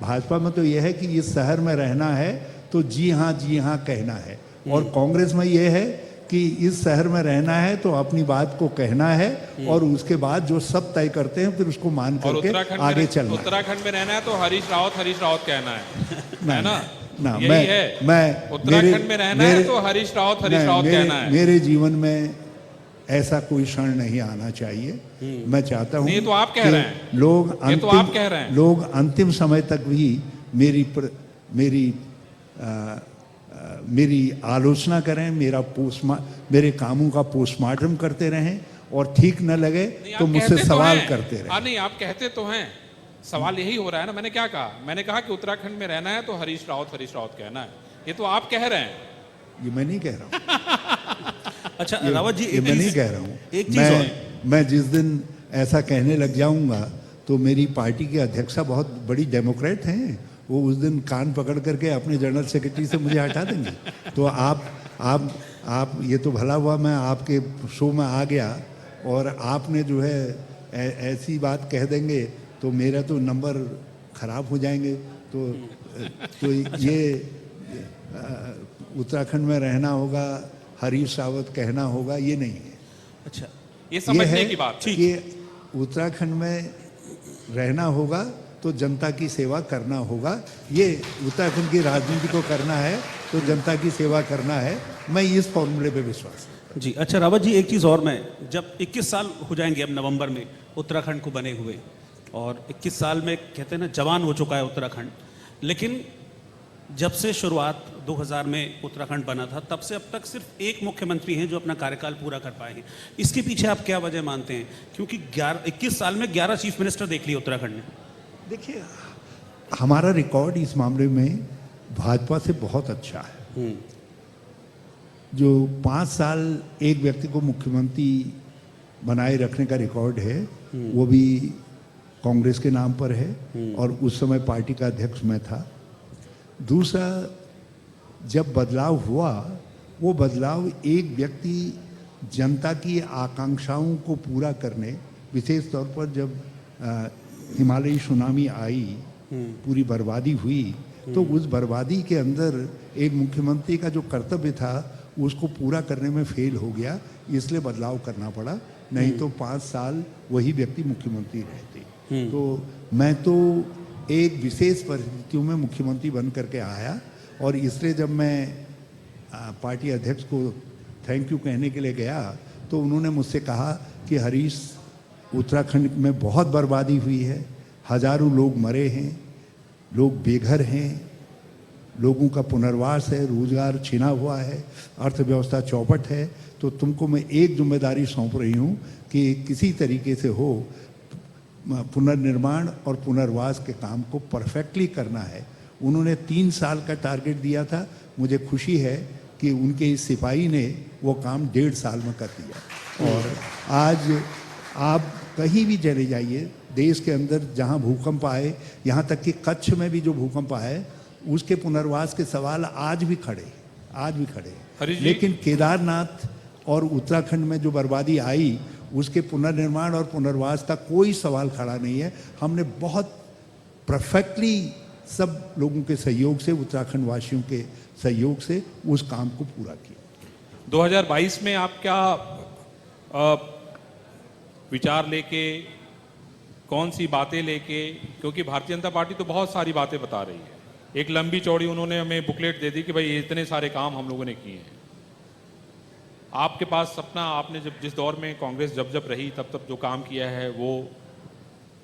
B: भाजपा में तो यह है कि इस शहर में रहना है तो जी हाँ कहना है, और कांग्रेस में यह है कि इस शहर में रहना है तो अपनी बात को कहना है और उसके बाद जो सब तय करते हैं फिर उसको मान करके आगे चलना।
C: उत्तराखंड में रहना है तो हरीश रावत कहना है ना?
B: मैं
C: उत्तराखंड में रहना है तो हरीश रावत कहना है।
B: मेरे जीवन में ऐसा कोई क्षण नहीं आना चाहिए। मैं चाहता हूँ
C: ये तो आप कह रहे हैं,
B: लोग अंतिम समय तक भी मेरी आलोचना करें, मेरे कामों का पोस्टमार्टम करते रहें, और ठीक न लगे तो मुझसे सवाल करते रहें।
C: नहीं, आप कहते तो हैं, सवाल यही हो रहा है ना। मैंने क्या कहा? मैंने कहा कि उत्तराखंड में रहना है तो हरीश रावत कहना है। ये तो आप कह रहे हैं,
B: ये मैं नहीं कह रहा हूँ।
A: अच्छा रावत जी,
B: ये मैं नहीं कह रहा हूँ।
A: एक चीज
B: मैं जिस दिन ऐसा कहने लग जाऊंगा तो मेरी पार्टी के अध्यक्षा बहुत बड़ी डेमोक्रेट हैं, वो उस दिन कान पकड़ करके अपने जनरल सेक्रेटरी से मुझे हटा देंगे। तो आप ये तो भला हुआ मैं आपके शो में आ गया और आपने जो है ऐसी बात कह देंगे तो मेरा तो नंबर खराब हो जाएंगे। तो ये उत्तराखंड में रहना होगा, हरीश रावत कहना होगा, ये नहीं है।
A: अच्छा,
C: ये समझने की बात है
B: कि उत्तराखंड में रहना होगा तो जनता की सेवा करना होगा। ये उत्तराखंड की राजनीति को करना है तो जनता की सेवा करना है। मैं इस फॉर्मूले पे विश्वास करता हूं।
A: जी। अच्छा रावत जी, एक चीज़ और, मैं जब 21 साल हो जाएंगे अब नवंबर में उत्तराखंड को बने हुए, और 21 साल में कहते हैं ना जवान हो चुका है उत्तराखंड, लेकिन जब से शुरुआत 2000 में उत्तराखंड बना था तब से अब तक सिर्फ एक मुख्यमंत्री हैं जो अपना कार्यकाल पूरा कर पाए हैं। इसके पीछे आप क्या वजह मानते हैं? क्योंकि 21 साल में 11 चीफ मिनिस्टर देख लिए उत्तराखंड ने।
B: देखिए, हमारा रिकॉर्ड इस मामले में भाजपा से बहुत अच्छा है। जो 5 साल एक व्यक्ति को मुख्यमंत्री बनाए रखने का रिकॉर्ड है वो भी कांग्रेस के नाम पर है, और उस समय पार्टी का अध्यक्ष मैं था। दूसरा, जब बदलाव हुआ वो बदलाव एक व्यक्ति जनता की आकांक्षाओं को पूरा करने, विशेष तौर पर जब हिमालयी सुनामी आई, पूरी बर्बादी हुई, तो उस बर्बादी के अंदर एक मुख्यमंत्री का जो कर्तव्य था उसको पूरा करने में फेल हो गया, इसलिए बदलाव करना पड़ा। नहीं तो 5 साल वही व्यक्ति मुख्यमंत्री रहते। तो मैं तो एक विशेष परिस्थितियों में मुख्यमंत्री बन करके आया, और इसलिए जब मैं पार्टी अध्यक्ष को थैंक यू कहने के लिए गया तो उन्होंने मुझसे कहा कि हरीश, उत्तराखंड में बहुत बर्बादी हुई है, हजारों लोग मरे हैं, लोग बेघर हैं, लोगों का पुनर्वास है, रोजगार छिना हुआ है, अर्थव्यवस्था चौपट है। तो तुमको मैं एक जिम्मेदारी सौंप रही हूँ कि किसी तरीके से हो पुनर्निर्माण और पुनर्वास के काम को परफेक्टली करना है। उन्होंने 3 साल का टारगेट दिया था। मुझे खुशी है कि उनके इस सिपाही ने वो काम 1.5 साल में कर दिया। और आज आप कहीं भी चले जाइए देश के अंदर, जहाँ भूकंप आए, यहाँ तक कि कच्छ में भी जो भूकंप आए उसके पुनर्वास के सवाल आज भी खड़े। लेकिन केदारनाथ और उत्तराखंड में जो बर्बादी आई उसके पुनर्निर्माण और पुनर्वास का कोई सवाल खड़ा नहीं है। हमने बहुत परफेक्टली सब लोगों के सहयोग से, उत्तराखंड वासियों के सहयोग से उस काम को पूरा किया।
C: 2022 में आप क्या विचार लेके, कौन सी बातें लेके, क्योंकि भारतीय जनता पार्टी तो बहुत सारी बातें बता रही है, एक लंबी चौड़ी उन्होंने हमें बुकलेट दे दी कि भाई इतने सारे काम हम लोगों ने किए हैं। आपके पास सपना, आपने जब जिस दौर में कांग्रेस जब रही तब जो काम किया है वो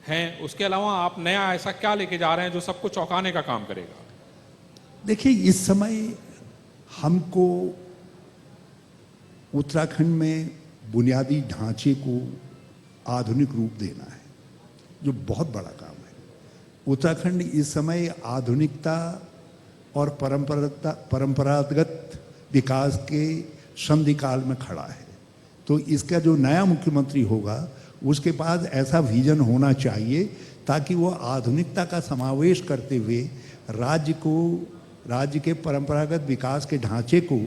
C: हैं, उसके अलावा आप नया ऐसा क्या लेके जा रहे हैं जो सबको चौंकाने का काम करेगा?
B: देखिए, इस समय हमको उत्तराखंड में बुनियादी ढांचे को आधुनिक रूप देना है, जो बहुत बड़ा काम है। उत्तराखंड इस समय आधुनिकता और परंपरागत विकास के संधि काल में खड़ा है। तो इसका जो नया मुख्यमंत्री होगा उसके पास ऐसा विजन होना चाहिए ताकि वो आधुनिकता का समावेश करते हुए राज्य के परंपरागत विकास के ढांचे को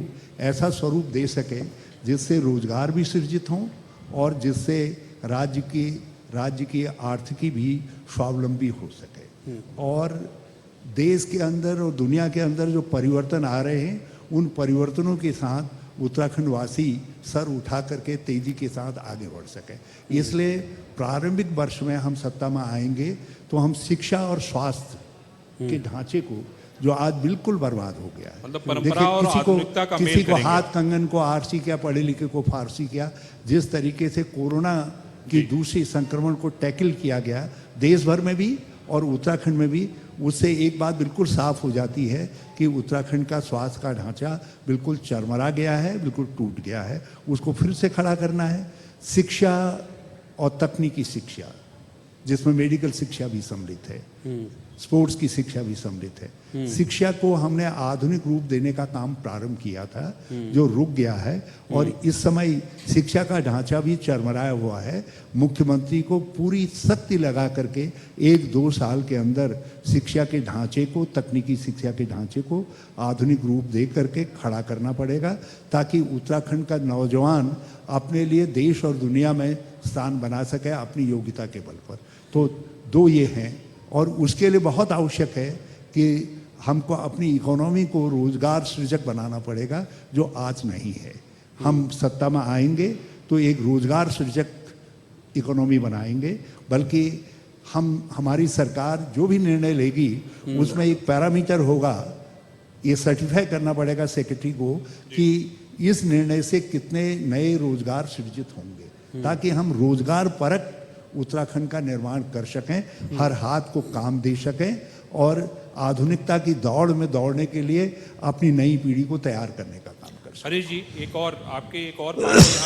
B: ऐसा स्वरूप दे सके जिससे रोजगार भी सृजित हों और जिससे राज्य की आर्थिकी भी स्वावलंबी हो सके। और देश के अंदर और दुनिया के अंदर जो परिवर्तन आ रहे हैं उन परिवर्तनों के साथ उत्तराखंड वासी सर उठा करके तेजी के साथ आगे बढ़ सके। इसलिए प्रारंभिक वर्ष में हम सत्ता में आएंगे तो हम शिक्षा और स्वास्थ्य के ढांचे को जो आज बिल्कुल बर्बाद हो गया है।
C: मतलब परंपरा और आधुनिकता का मेल
B: किसी को
C: करेंगे।
B: हाथ कंगन को आरसी किया, पढ़े लिखे को फारसी किया। जिस तरीके से कोरोना की दूसरी संक्रमण को टैकल किया गया देश भर में भी और उत्तराखंड में भी, उससे एक बात बिल्कुल साफ हो जाती है कि उत्तराखंड का स्वास्थ्य का ढांचा बिल्कुल चरमरा गया है, बिल्कुल टूट गया है। उसको फिर से खड़ा करना है। शिक्षा और तकनीकी शिक्षा, जिसमें मेडिकल शिक्षा भी सम्मिलित है, स्पोर्ट्स की शिक्षा भी सम्मिलित है। शिक्षा को हमने आधुनिक रूप देने का काम प्रारंभ किया था, जो रुक गया है, और इस समय शिक्षा का ढांचा भी चरमराया हुआ है। मुख्यमंत्री को पूरी शक्ति लगा करके 1-2 साल के अंदर शिक्षा के ढांचे को, तकनीकी शिक्षा के ढांचे को आधुनिक रूप दे करके खड़ा करना पड़ेगा, ताकि उत्तराखंड का नौजवान अपने लिए देश और दुनिया में स्थान बना सके अपनी योग्यता के बल पर। तो 2 ये हैं, और उसके लिए बहुत आवश्यक है कि हमको अपनी इकोनॉमी को रोजगार सृजक बनाना पड़ेगा, जो आज नहीं है। हम सत्ता में आएंगे तो एक रोजगार सृजक इकोनॉमी बनाएंगे, बल्कि हमारी सरकार जो भी निर्णय लेगी उसमें एक पैरामीटर होगा, ये सर्टिफाई करना पड़ेगा सेक्रेटरी को कि इस निर्णय से कितने नए रोजगार सृजित होंगे, ताकि हम रोजगार परक उत्तराखंड का निर्माण कर सकें, हर हाथ को काम दे सकें, और आधुनिकता की दौड़ में दौड़ने के लिए अपनी नई पीढ़ी को तैयार करने का काम कर सकें।
C: हरीश जी, एक और पार्टी यहाँ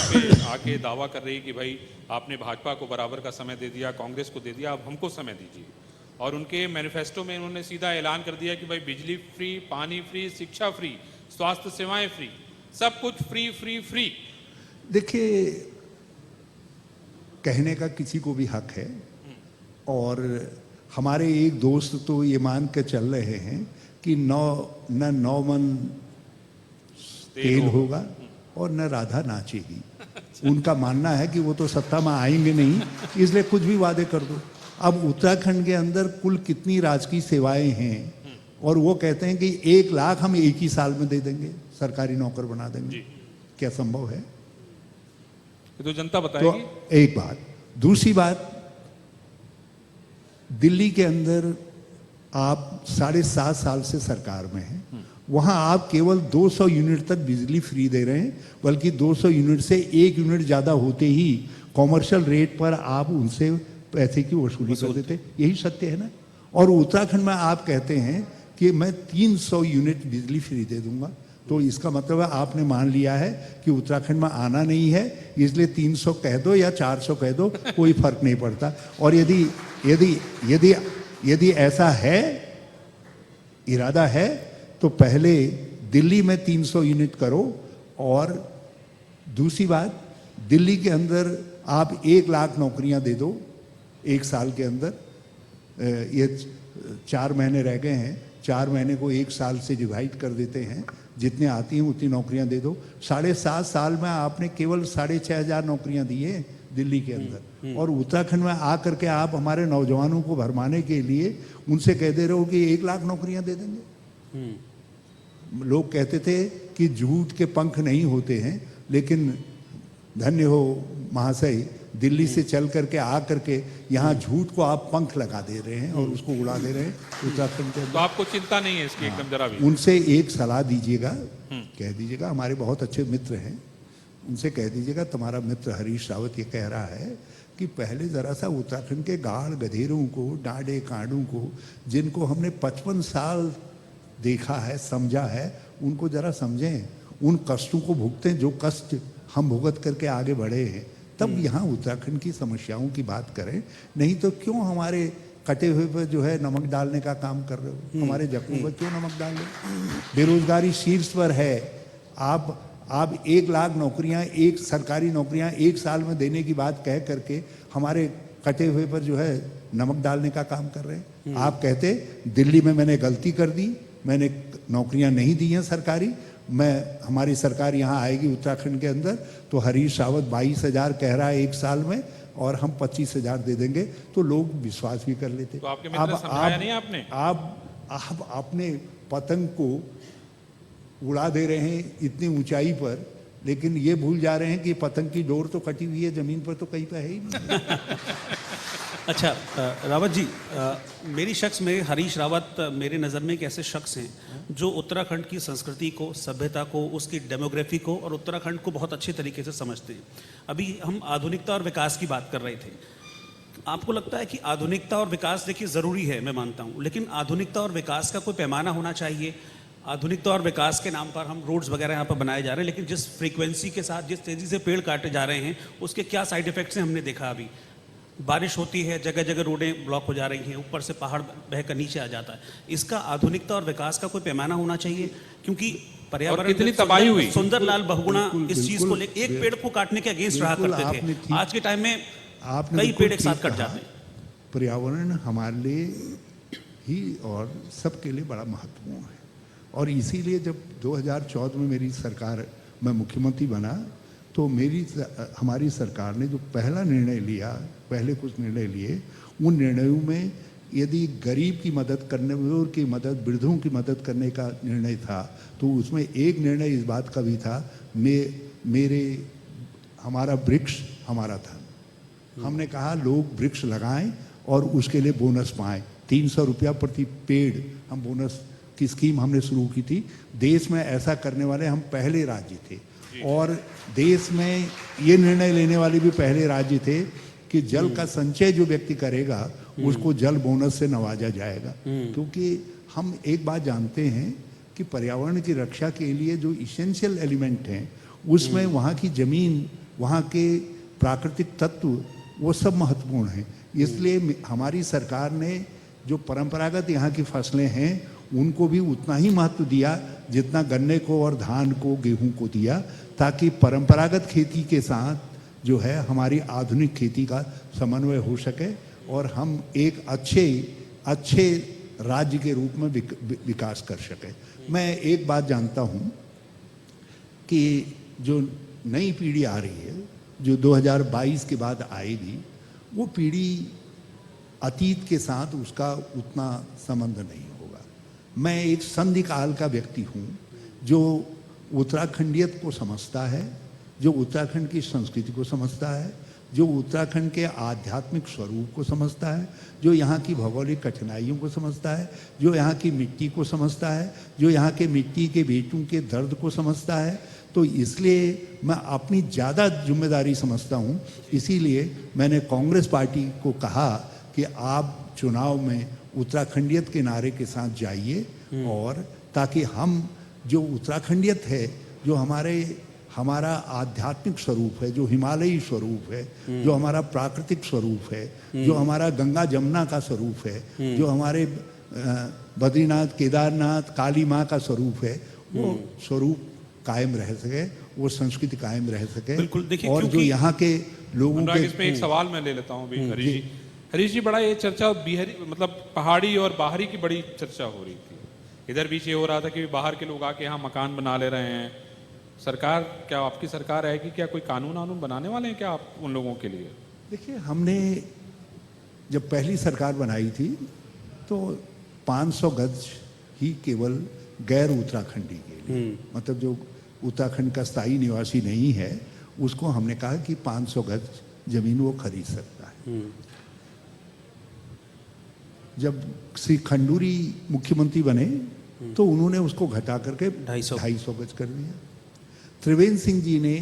C: पे आके दावा कर रही है कि भाई आपने भाजपा को बराबर का समय दे दिया, कांग्रेस को दे दिया, अब हमको समय दीजिए। और उनके मैनिफेस्टो में उन्होंने सीधा ऐलान कर दिया कि भाई बिजली फ्री, पानी फ्री, शिक्षा फ्री, स्वास्थ्य सेवाएं फ्री, सब कुछ फ्री फ्री फ्री।
B: देखिए, कहने का किसी को भी हक है, और हमारे एक दोस्त तो ये मान के चल रहे हैं कि न 9 मन तेल होगा और न राधा नाचेगी। उनका मानना है कि वो तो सत्ता में आएंगे नहीं, इसलिए कुछ भी वादे कर दो। अब उत्तराखंड के अंदर कुल कितनी राजकीय सेवाएं हैं, और वो कहते हैं कि 1 लाख हम एक ही साल में दे देंगे, सरकारी नौकर बना देंगे। क्या संभव है?
C: तो जनता बताएगी।
B: तो एक बात। दूसरी बात, दिल्ली के अंदर आप 7.5 साल से सरकार में हैं, वहां आप केवल 200 यूनिट तक बिजली फ्री दे रहे हैं, बल्कि 200 यूनिट से 1 यूनिट ज्यादा होते ही कॉमर्शियल रेट पर आप उनसे पैसे की वसूली कर देते। यही सत्य है ना। और उत्तराखंड में आप कहते हैं कि मैं 300 यूनिट बिजली फ्री दे दूंगा, तो इसका मतलब है आपने मान लिया है कि उत्तराखंड में आना नहीं है, इसलिए 300 कह दो या 400 कह दो, कोई फर्क नहीं पड़ता। और यदि ऐसा है, इरादा है, तो पहले दिल्ली में 300 यूनिट करो, और दूसरी बात, दिल्ली के अंदर आप 1 लाख नौकरियां दे दो 1 साल के अंदर। ये 4 महीने रह गए हैं, 4 महीने को 1 साल से डिवाइड कर देते हैं, जितने आती हैं उतनी नौकरियां दे दो। 7.5 साल में आपने केवल 6,500 नौकरियां दी है दिल्ली के अंदर, और उत्तराखंड में आकर के आप हमारे नौजवानों को भरमाने के लिए उनसे कह दे रहे हो कि 1 लाख नौकरियां दे देंगे। लोग कहते थे कि झूठ के पंख नहीं होते हैं, लेकिन धन्य हो महाशय, दिल्ली से चल करके आ करके यहाँ झूठ को आप पंख लगा दे रहे हैं और उसको उड़ा दे रहे हैं उत्तराखंड के अंदर।
C: तो आपको चिंता नहीं है इसकी एकदम जरा भी?
B: उनसे एक सलाह दीजिएगा, कह दीजिएगा, हमारे बहुत अच्छे मित्र हैं, उनसे कह दीजिएगा तुम्हारा मित्र हरीश रावत ये कह रहा है कि पहले जरा सा उत्तराखंड के गाड़ गधेरों को, डांडे कांडों को, जिनको हमने 55 साल देखा है, समझा है, उनको जरा समझें, उन कष्टों को भुगतें जो कष्ट हम भुगत करके आगे बढ़े हैं, तब यहाँ उत्तराखंड की समस्याओं की बात करें। नहीं तो क्यों हमारे कटे हुए पर जो है नमक डालने का काम कर रहे हो? हमारे जख्मों पर क्यों नमक डाल रहे हो? बेरोजगारी शीर्ष पर है। आप 1 लाख नौकरियां, एक सरकारी नौकरियां 1 साल में देने की बात कह करके हमारे कटे हुए पर जो है नमक डालने का काम कर रहे हैं। आप कहते दिल्ली में मैंने गलती कर दी, मैंने नौकरियां नहीं दी हैं सरकारी, हमारी सरकार यहाँ आएगी उत्तराखंड के अंदर तो हरीश रावत 22,000 कह रहा है 1 साल में, और हम 25,000 दे देंगे, तो लोग विश्वास भी कर लेते।
C: तो आपके मित्र समझाया नहीं आपने?
B: आप अपने पतंग को उड़ा दे रहे हैं इतनी ऊंचाई पर, लेकिन ये भूल जा रहे हैं कि पतंग की डोर तो कटी हुई है, जमीन पर तो कहीं पे है ही नहीं।
A: अच्छा रावत जी, मेरी शख्स में हरीश रावत मेरे नज़र में एक ऐसे शख्स हैं जो उत्तराखंड की संस्कृति को, सभ्यता को, उसकी डेमोग्राफी को और उत्तराखंड को बहुत अच्छे तरीके से समझते हैं। अभी हम आधुनिकता और विकास की बात कर रहे थे। आपको लगता है कि आधुनिकता और विकास देखिए ज़रूरी है, मैं मानता हूँ, लेकिन आधुनिकता और विकास का कोई पैमाना होना चाहिए। आधुनिकता और विकास के नाम पर हम रोड्स वगैरह यहाँ पर बनाए जा रहे हैं, लेकिन जिस फ्रीक्वेंसी के साथ, जिस तेज़ी से पेड़ काटे जा रहे हैं, उसके क्या साइड इफ़ेक्ट्स हैं हमने देखा। अभी बारिश होती है, जगह जगह रोडें ब्लॉक हो जा रही हैं, ऊपर से पहाड़ बहकर नीचे आ जाता है। इसका आधुनिकता और विकास का कोई पैमाना होना चाहिए, क्योंकि पर्यावरण
C: कितनी तबाही हुई।
A: सुंदरलाल बहुगुणा इस चीज को लेकर एक पेड़ को काटने के अगेंस्ट रहा करते थे। आज के टाइम में कई पेड़ एक साथ कट जाते हैं।
B: पर्यावरण हमारे लिए ही और सबके लिए बड़ा महत्वपूर्ण है, और इसीलिए जब 2014 में मेरी सरकार, मैं मुख्यमंत्री बना, तो हमारी सरकार ने जो पहला निर्णय लिया, पहले कुछ निर्णय लिए, उन निर्णयों में यदि गरीब की मदद करने, बुजुर्ग की मदद, वृद्धों की मदद करने का निर्णय था, तो उसमें एक निर्णय इस बात का भी था, हमारा वृक्ष हमारा धन। हमने कहा लोग वृक्ष लगाएं और उसके लिए बोनस पाएं। 300 रुपया प्रति पेड़ हम बोनस की स्कीम हमने शुरू की थी। देश में ऐसा करने वाले हम पहले राज्य थे, और देश में ये निर्णय लेने वाले भी पहले राज्य थे कि जल का संचय जो व्यक्ति करेगा उसको जल बोनस से नवाजा जाएगा। क्योंकि हम एक बात जानते हैं कि पर्यावरण की रक्षा के लिए जो इसेंशियल एलिमेंट हैं, उसमें वहाँ की जमीन, वहाँ के प्राकृतिक तत्व, वो सब महत्वपूर्ण हैं। इसलिए हमारी सरकार ने जो परंपरागत यहाँ की फसलें हैं उनको भी उतना ही महत्व दिया जितना गन्ने को और धान को, गेहूं को दिया, ताकि परंपरागत खेती के साथ जो है हमारी आधुनिक खेती का समन्वय हो सके और हम एक अच्छे राज्य के रूप में विकास कर सके। मैं एक बात जानता हूँ कि जो नई पीढ़ी आ रही है, जो 2022 के बाद आएगी, वो पीढ़ी अतीत के साथ उसका उतना संबंध नहीं होगा। मैं एक संधि काल का व्यक्ति हूँ जो उत्तराखंडियत को समझता है, जो उत्तराखंड की संस्कृति को समझता है, जो उत्तराखंड के आध्यात्मिक स्वरूप को समझता है, जो यहाँ की भौगोलिक कठिनाइयों को समझता है, जो यहाँ की मिट्टी को समझता है, जो यहाँ के मिट्टी के बेटों के दर्द को समझता है। तो इसलिए मैं अपनी ज़्यादा जिम्मेदारी समझता हूँ। इसीलिए मैंने कांग्रेस पार्टी को कहा कि आप चुनाव में उत्तराखंडियत के नारे के साथ जाइए, और ताकि हम जो उत्तराखंडियत है, जो हमारा आध्यात्मिक स्वरूप है, जो हिमालयी स्वरूप है, जो हमारा प्राकृतिक स्वरूप है, जो हमारा गंगा जमुना का स्वरूप है, जो हमारे बद्रीनाथ, केदारनाथ, काली माँ का स्वरूप है, वो स्वरूप कायम रह सके, वो संस्कृति कायम रह सके।
A: बिल्कुल।
B: और जो यहाँ के लोगों के,
C: इसमें एक सवाल मैं ले लेता हूँ हरीश जी, बड़ा ये चर्चा बिहारी, मतलब पहाड़ी और बाहरी की बड़ी चर्चा हो रही थी। इधर बीच ये हो रहा था कि बाहर के लोग आके यहाँ मकान बना ले रहे हैं। सरकार, क्या आपकी सरकार है कि क्या कोई कानून बनाने वाले हैं क्या आप उन लोगों के लिए?
B: देखिए, हमने जब पहली सरकार बनाई थी तो 500 गज ही केवल गैर उत्तराखंडी के लिए, मतलब जो उत्तराखंड का स्थायी निवासी नहीं है, उसको हमने कहा कि 500 गज जमीन वो खरीद सकता है। जब श्री खंडूरी मुख्यमंत्री बने तो उन्होंने उसको घटा करके 250 गज कर दिया। त्रिवेंद्र सिंह जी ने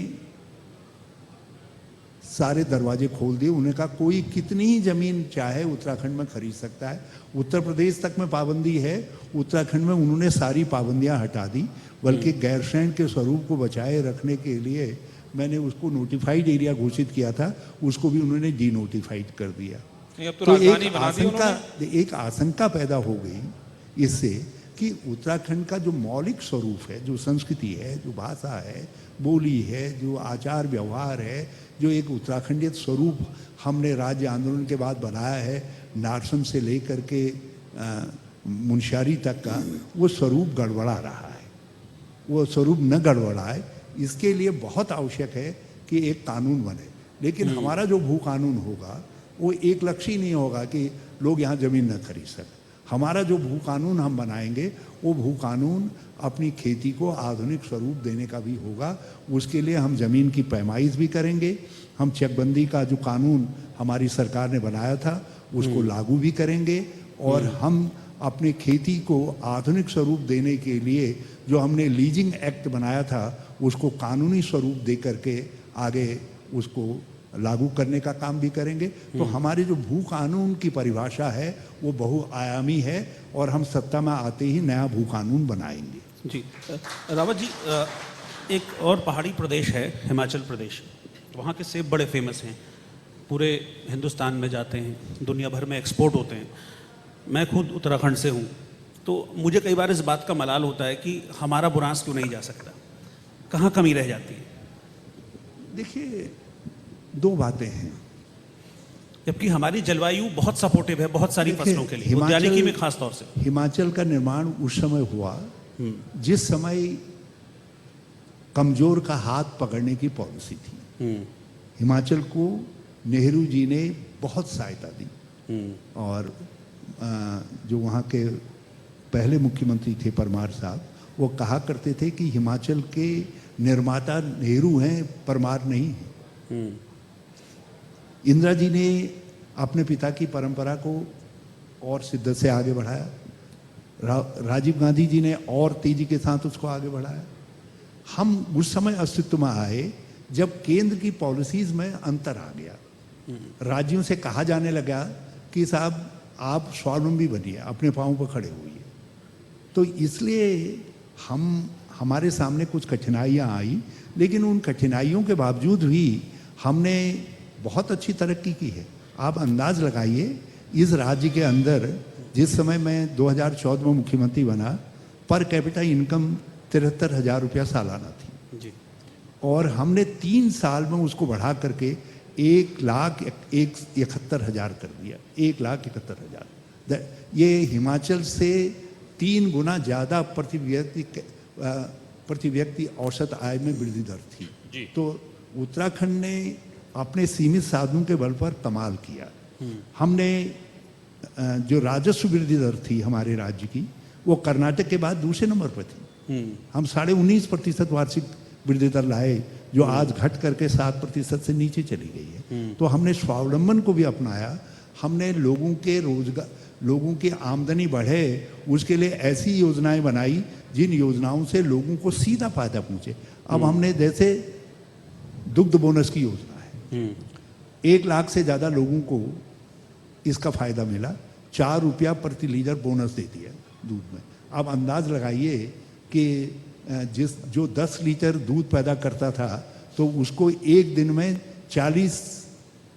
B: सारे दरवाजे खोल दिए। उन्होंने कहा कोई कितनी ही जमीन चाहे उत्तराखंड में खरीद सकता है। उत्तर प्रदेश तक में पाबंदी है, उत्तराखंड में उन्होंने सारी पाबंदियां हटा दी। बल्कि गैरसैंण के स्वरूप को बचाए रखने के लिए मैंने उसको नोटिफाइड एरिया घोषित किया था, उसको भी उन्होंने डी नोटिफाइड कर दिया।
C: तो
B: एक आशंका पैदा हो गई इससे कि उत्तराखंड का जो मौलिक स्वरूप है, जो संस्कृति है, जो भाषा है, बोली है, जो आचार व्यवहार है, जो एक उत्तराखंडियत स्वरूप हमने राज्य आंदोलन के बाद बनाया है, नारसन से लेकर के मुनस्यारी तक का, वो स्वरूप गड़बड़ा रहा है। वो स्वरूप न गड़बड़ाए, इसके लिए बहुत आवश्यक है कि एक कानून बने। लेकिन हमारा जो भू कानून होगा वो एक लक्ष्य नहीं होगा कि लोग यहाँ ज़मीन न खरीद सकें। हमारा जो भू कानून हम बनाएंगे वो भू कानून अपनी खेती को आधुनिक स्वरूप देने का भी होगा। उसके लिए हम ज़मीन की पैमाइश भी करेंगे, हम चकबंदी का जो कानून हमारी सरकार ने बनाया था उसको लागू भी करेंगे और हम अपनी खेती को आधुनिक स्वरूप देने के लिए जो हमने लीजिंग एक्ट बनाया था उसको कानूनी स्वरूप दे करके आगे उसको लागू करने का काम भी करेंगे। तो हमारी जो भू कानून की परिभाषा है वो बहुआयामी है और हम सत्ता में आते ही नया भू कानून बनाएंगे।
A: जी रावत जी, एक और पहाड़ी प्रदेश है हिमाचल प्रदेश, वहाँ के सेब बड़े फेमस हैं, पूरे हिंदुस्तान में जाते हैं, दुनिया भर में एक्सपोर्ट होते हैं। मैं खुद उत्तराखंड से हूँ, तो मुझे कई बार इस बात का मलाल होता है कि हमारा बुरांस क्यों नहीं जा सकता, कहाँ कमी रह जाती है।
B: देखिए, दो बातें हैं।
A: जबकि हमारी जलवायु बहुत सपोर्टिव है बहुत सारी फसलों के लिए, उद्यानिकी में खास तौर से।
B: हिमाचल का निर्माण उस समय हुआ जिस समय कमजोर का हाथ पकड़ने की पॉलिसी थी। हिमाचल को नेहरू जी ने बहुत सहायता दी और जो वहाँ के पहले मुख्यमंत्री थे परमार साहब, वो कहा करते थे कि हिमाचल के निर्माता नेहरू हैं, परमार नहीं है। इंदिरा जी ने अपने पिता की परंपरा को और शिद्दत से आगे बढ़ाया, राजीव गांधी जी ने और तेजी के साथ उसको आगे बढ़ाया। हम उस समय अस्तित्व में आए जब केंद्र की पॉलिसीज में अंतर आ गया, राज्यों से कहा जाने लगा कि साहब आप स्वावलंबी बनिए, अपने पाँव पर खड़े होइए। तो इसलिए हमारे सामने कुछ कठिनाइयाँ आई, लेकिन उन कठिनाइयों के बावजूद भी हमने बहुत अच्छी तरक्की की है। आप अंदाज लगाइए, इस राज्य के अंदर जिस समय मैं 2014 में मुख्यमंत्री बना, पर कैपिटा इनकम 73,000 रुपया सालाना थी जी। और हमने 3 साल में उसको बढ़ा करके 1,71,000 कर दिया। 1,71,000। ये हिमाचल से 3 गुना ज़्यादा प्रति व्यक्ति औसत आय में वृद्धि दर थी जी। तो उत्तराखंड ने अपने सीमित साधनों के बल पर कमाल किया। हमने जो राजस्व वृद्धि दर थी हमारे राज्य की, वो कर्नाटक के बाद दूसरे नंबर पर थी। हम 19.5% वार्षिक वृद्धि दर लाए, जो आज घट करके 7% से नीचे चली गई है। तो हमने स्वावलंबन को भी अपनाया। हमने लोगों के रोजगार, लोगों की आमदनी बढ़े, उसके लिए ऐसी योजनाएं बनाई जिन योजनाओं से लोगों को सीधा फायदा पहुंचे। अब हमने जैसे दुग्ध बोनस की योजना है, 1 लाख से ज़्यादा लोगों को इसका फायदा मिला। 4 रुपया प्रति लीटर बोनस दे दिया दूध में। अब अंदाज लगाइए कि जो 10 लीटर दूध पैदा करता था तो उसको एक दिन में 40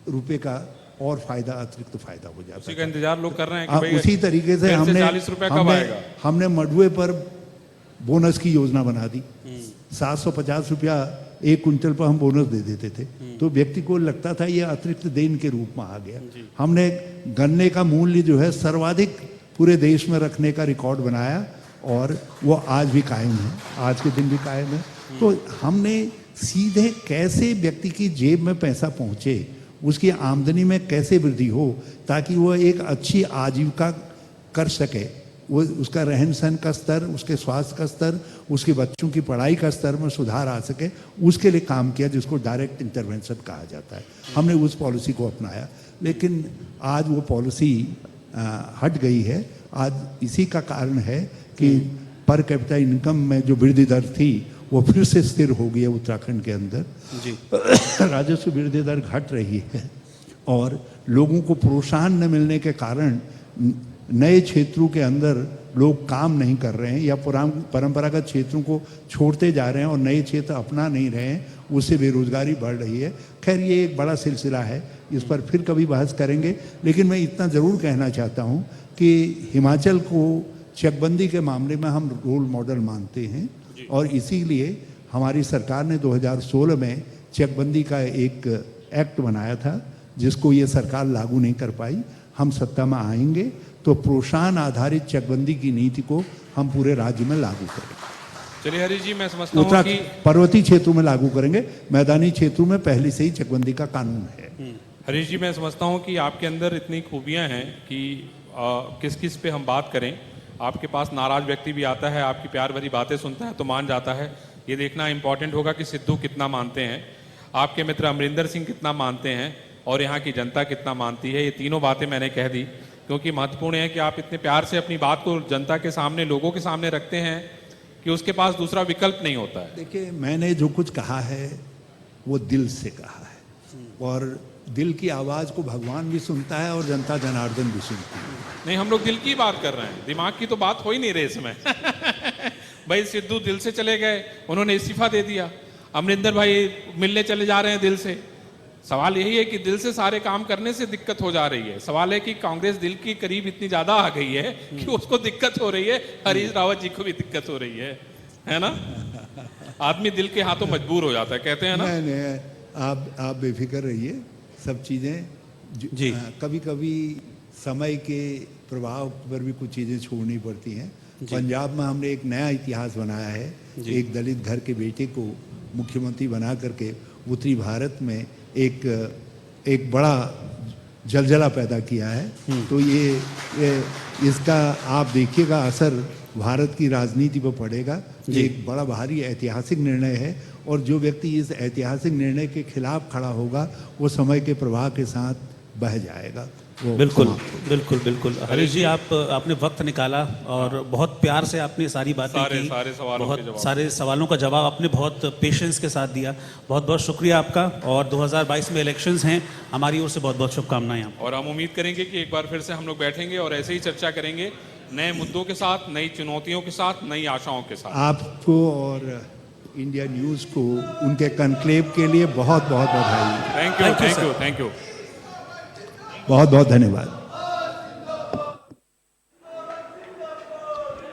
B: रुपए का और फायदा, अतिरिक्त फायदा हो जाता है।
C: उसी का इंतजार लोग कर रहे हैं कि भाई
B: उसी तरीके से हमने मडुए पर बोनस की योजना बना दी। 750 रुपया 1 क्विंटल पर हम बोनस दे देते थे, तो व्यक्ति को लगता था ये अतिरिक्त देन के रूप में आ गया। हमने गन्ने का मूल्य जो है सर्वाधिक पूरे देश में रखने का रिकॉर्ड बनाया और वो आज भी कायम है, आज के दिन भी कायम है। तो हमने सीधे कैसे व्यक्ति की जेब में पैसा पहुंचे, उसकी आमदनी में कैसे वृद्धि हो, ताकि वो एक अच्छी आजीविका कर सके, वो उसका रहन सहन का स्तर, उसके स्वास्थ्य का स्तर, उसके बच्चों की पढ़ाई का स्तर में सुधार आ सके, उसके लिए काम किया, जिसको डायरेक्ट इंटरवेंशन कहा जाता है। हमने उस पॉलिसी को अपनाया, लेकिन आज वो पॉलिसी हट गई है। आज इसी का कारण है कि पर कैपिटा इनकम में जो वृद्धि दर थी वो फिर से स्थिर हो गई है उत्तराखंड के अंदर जी। राजस्व वृद्धि दर घट रही है और लोगों को प्रोत्साहन न मिलने के कारण नए क्षेत्रों के अंदर लोग काम नहीं कर रहे हैं या परंपरागत क्षेत्रों को छोड़ते जा रहे हैं और नए क्षेत्र अपना नहीं रहे हैं, उससे बेरोजगारी बढ़ रही है। खैर, ये एक बड़ा सिलसिला है, इस पर फिर कभी बहस करेंगे। लेकिन मैं इतना ज़रूर कहना चाहता हूँ कि हिमाचल को चकबंदी के मामले में हम रोल मॉडल मानते हैं और इसीलिए हमारी सरकार ने 2016 में चकबंदी का एक एक्ट बनाया था, जिसको ये सरकार लागू नहीं कर पाई। हम सत्ता में आएंगे तो प्रोत्साहन आधारित चकबंदी की नीति को हम पूरे राज्य में लागू करेंगे।
C: चलिए हरीश जी, मैं समझता हूं कि
B: पर्वतीय क्षेत्रों में लागू करेंगे, मैदानी क्षेत्रों में पहले से ही चकबंदी का कानून है।
C: हरीश जी, मैं समझता हूं कि आपके अंदर इतनी खूबियां हैं कि किस किस पे हम बात करें। आपके पास नाराज व्यक्ति भी आता है, आपकी प्यार भरी बातें सुनता है तो मान जाता है। ये देखना इंपॉर्टेंट होगा कि सिद्धू कितना मानते हैं। आपके मित्र अमरिंदर सिंह कितना मानते हैं और यहाँ की जनता कितना मानती है, ये तीनों बातें मैंने कह दी, क्योंकि महत्वपूर्ण है कि आप इतने प्यार से अपनी बात को जनता के सामने, लोगों के सामने रखते हैं कि उसके पास दूसरा विकल्प नहीं होता है।
B: देखिए, मैंने जो कुछ कहा है वो दिल से कहा है, और दिल की आवाज़ को भगवान भी सुनता है और जनता जनार्दन भी सुनती है।
C: नहीं, हम लोग दिल की बात कर रहे हैं, दिमाग की तो बात हो ही नहीं रही इसमें। भाई सिद्धू दिल से चले गए, उन्होंने इस्तीफा दे दिया। अमरिंदर भाई मिलने चले जा रहे हैं दिल से। सवाल यही है कि दिल से सारे काम करने से दिक्कत हो जा रही है। सवाल है कि कांग्रेस दिल के करीब इतनी ज्यादा आ गई है कि उसको दिक्कत हो रही है, हरीश रावत जी को भी दिक्कत हो रही है ना? आदमी दिल के हाथों मजबूर हो जाता है, कहते हैं ना।
B: नहीं, आप बेफिक्र रहिए, सब चीजें जी कभी कभी समय के प्रभाव पर भी कुछ चीजें छोड़नी पड़ती हैं। पंजाब में हमने एक नया इतिहास बनाया है, एक दलित घर के बेटे को मुख्यमंत्री बना करके उत्तरी भारत में एक बड़ा जलजला पैदा किया है। तो ये इसका आप देखिएगा असर भारत की राजनीति पर पड़ेगा। ये एक बड़ा भारी ऐतिहासिक निर्णय है, और जो व्यक्ति इस ऐतिहासिक निर्णय के खिलाफ खड़ा होगा वो समय के प्रवाह के साथ बह जाएगा।
A: बिल्कुल बिल्कुल बिल्कुल। हरीश जी, आपने वक्त निकाला और बहुत प्यार से आपने सारी बातें की, बहुत सारे सवालों का जवाब आपने बहुत पेशेंस के साथ दिया। बहुत बहुत शुक्रिया आपका, और 2022 में इलेक्शंस हैं, हमारी ओर से बहुत बहुत शुभकामनाएं।
C: और हम उम्मीद करेंगे कि एक बार फिर से हम लोग बैठेंगे और ऐसे ही चर्चा करेंगे, नए मुद्दों के साथ, नई चुनौतियों के साथ, नई आशाओं के साथ।
B: आपको और इंडिया न्यूज़ को उनके कॉन्क्लेव के लिए बहुत बहुत बधाई।
C: Thank you thank you thank you,
B: बहुत बहुत धन्यवाद।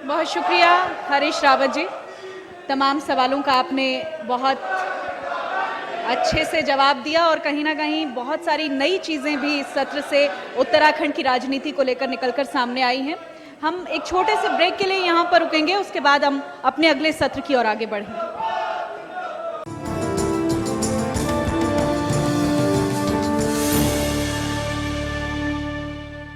E: बहुत शुक्रिया हरीश रावत जी, तमाम सवालों का आपने बहुत अच्छे से जवाब दिया, और कहीं ना कहीं बहुत सारी नई चीज़ें भी इस सत्र से उत्तराखंड की राजनीति को लेकर निकलकर सामने आई हैं। हम एक छोटे से ब्रेक के लिए यहाँ पर रुकेंगे, उसके बाद हम अपने अगले सत्र की ओर आगे बढ़ेंगे।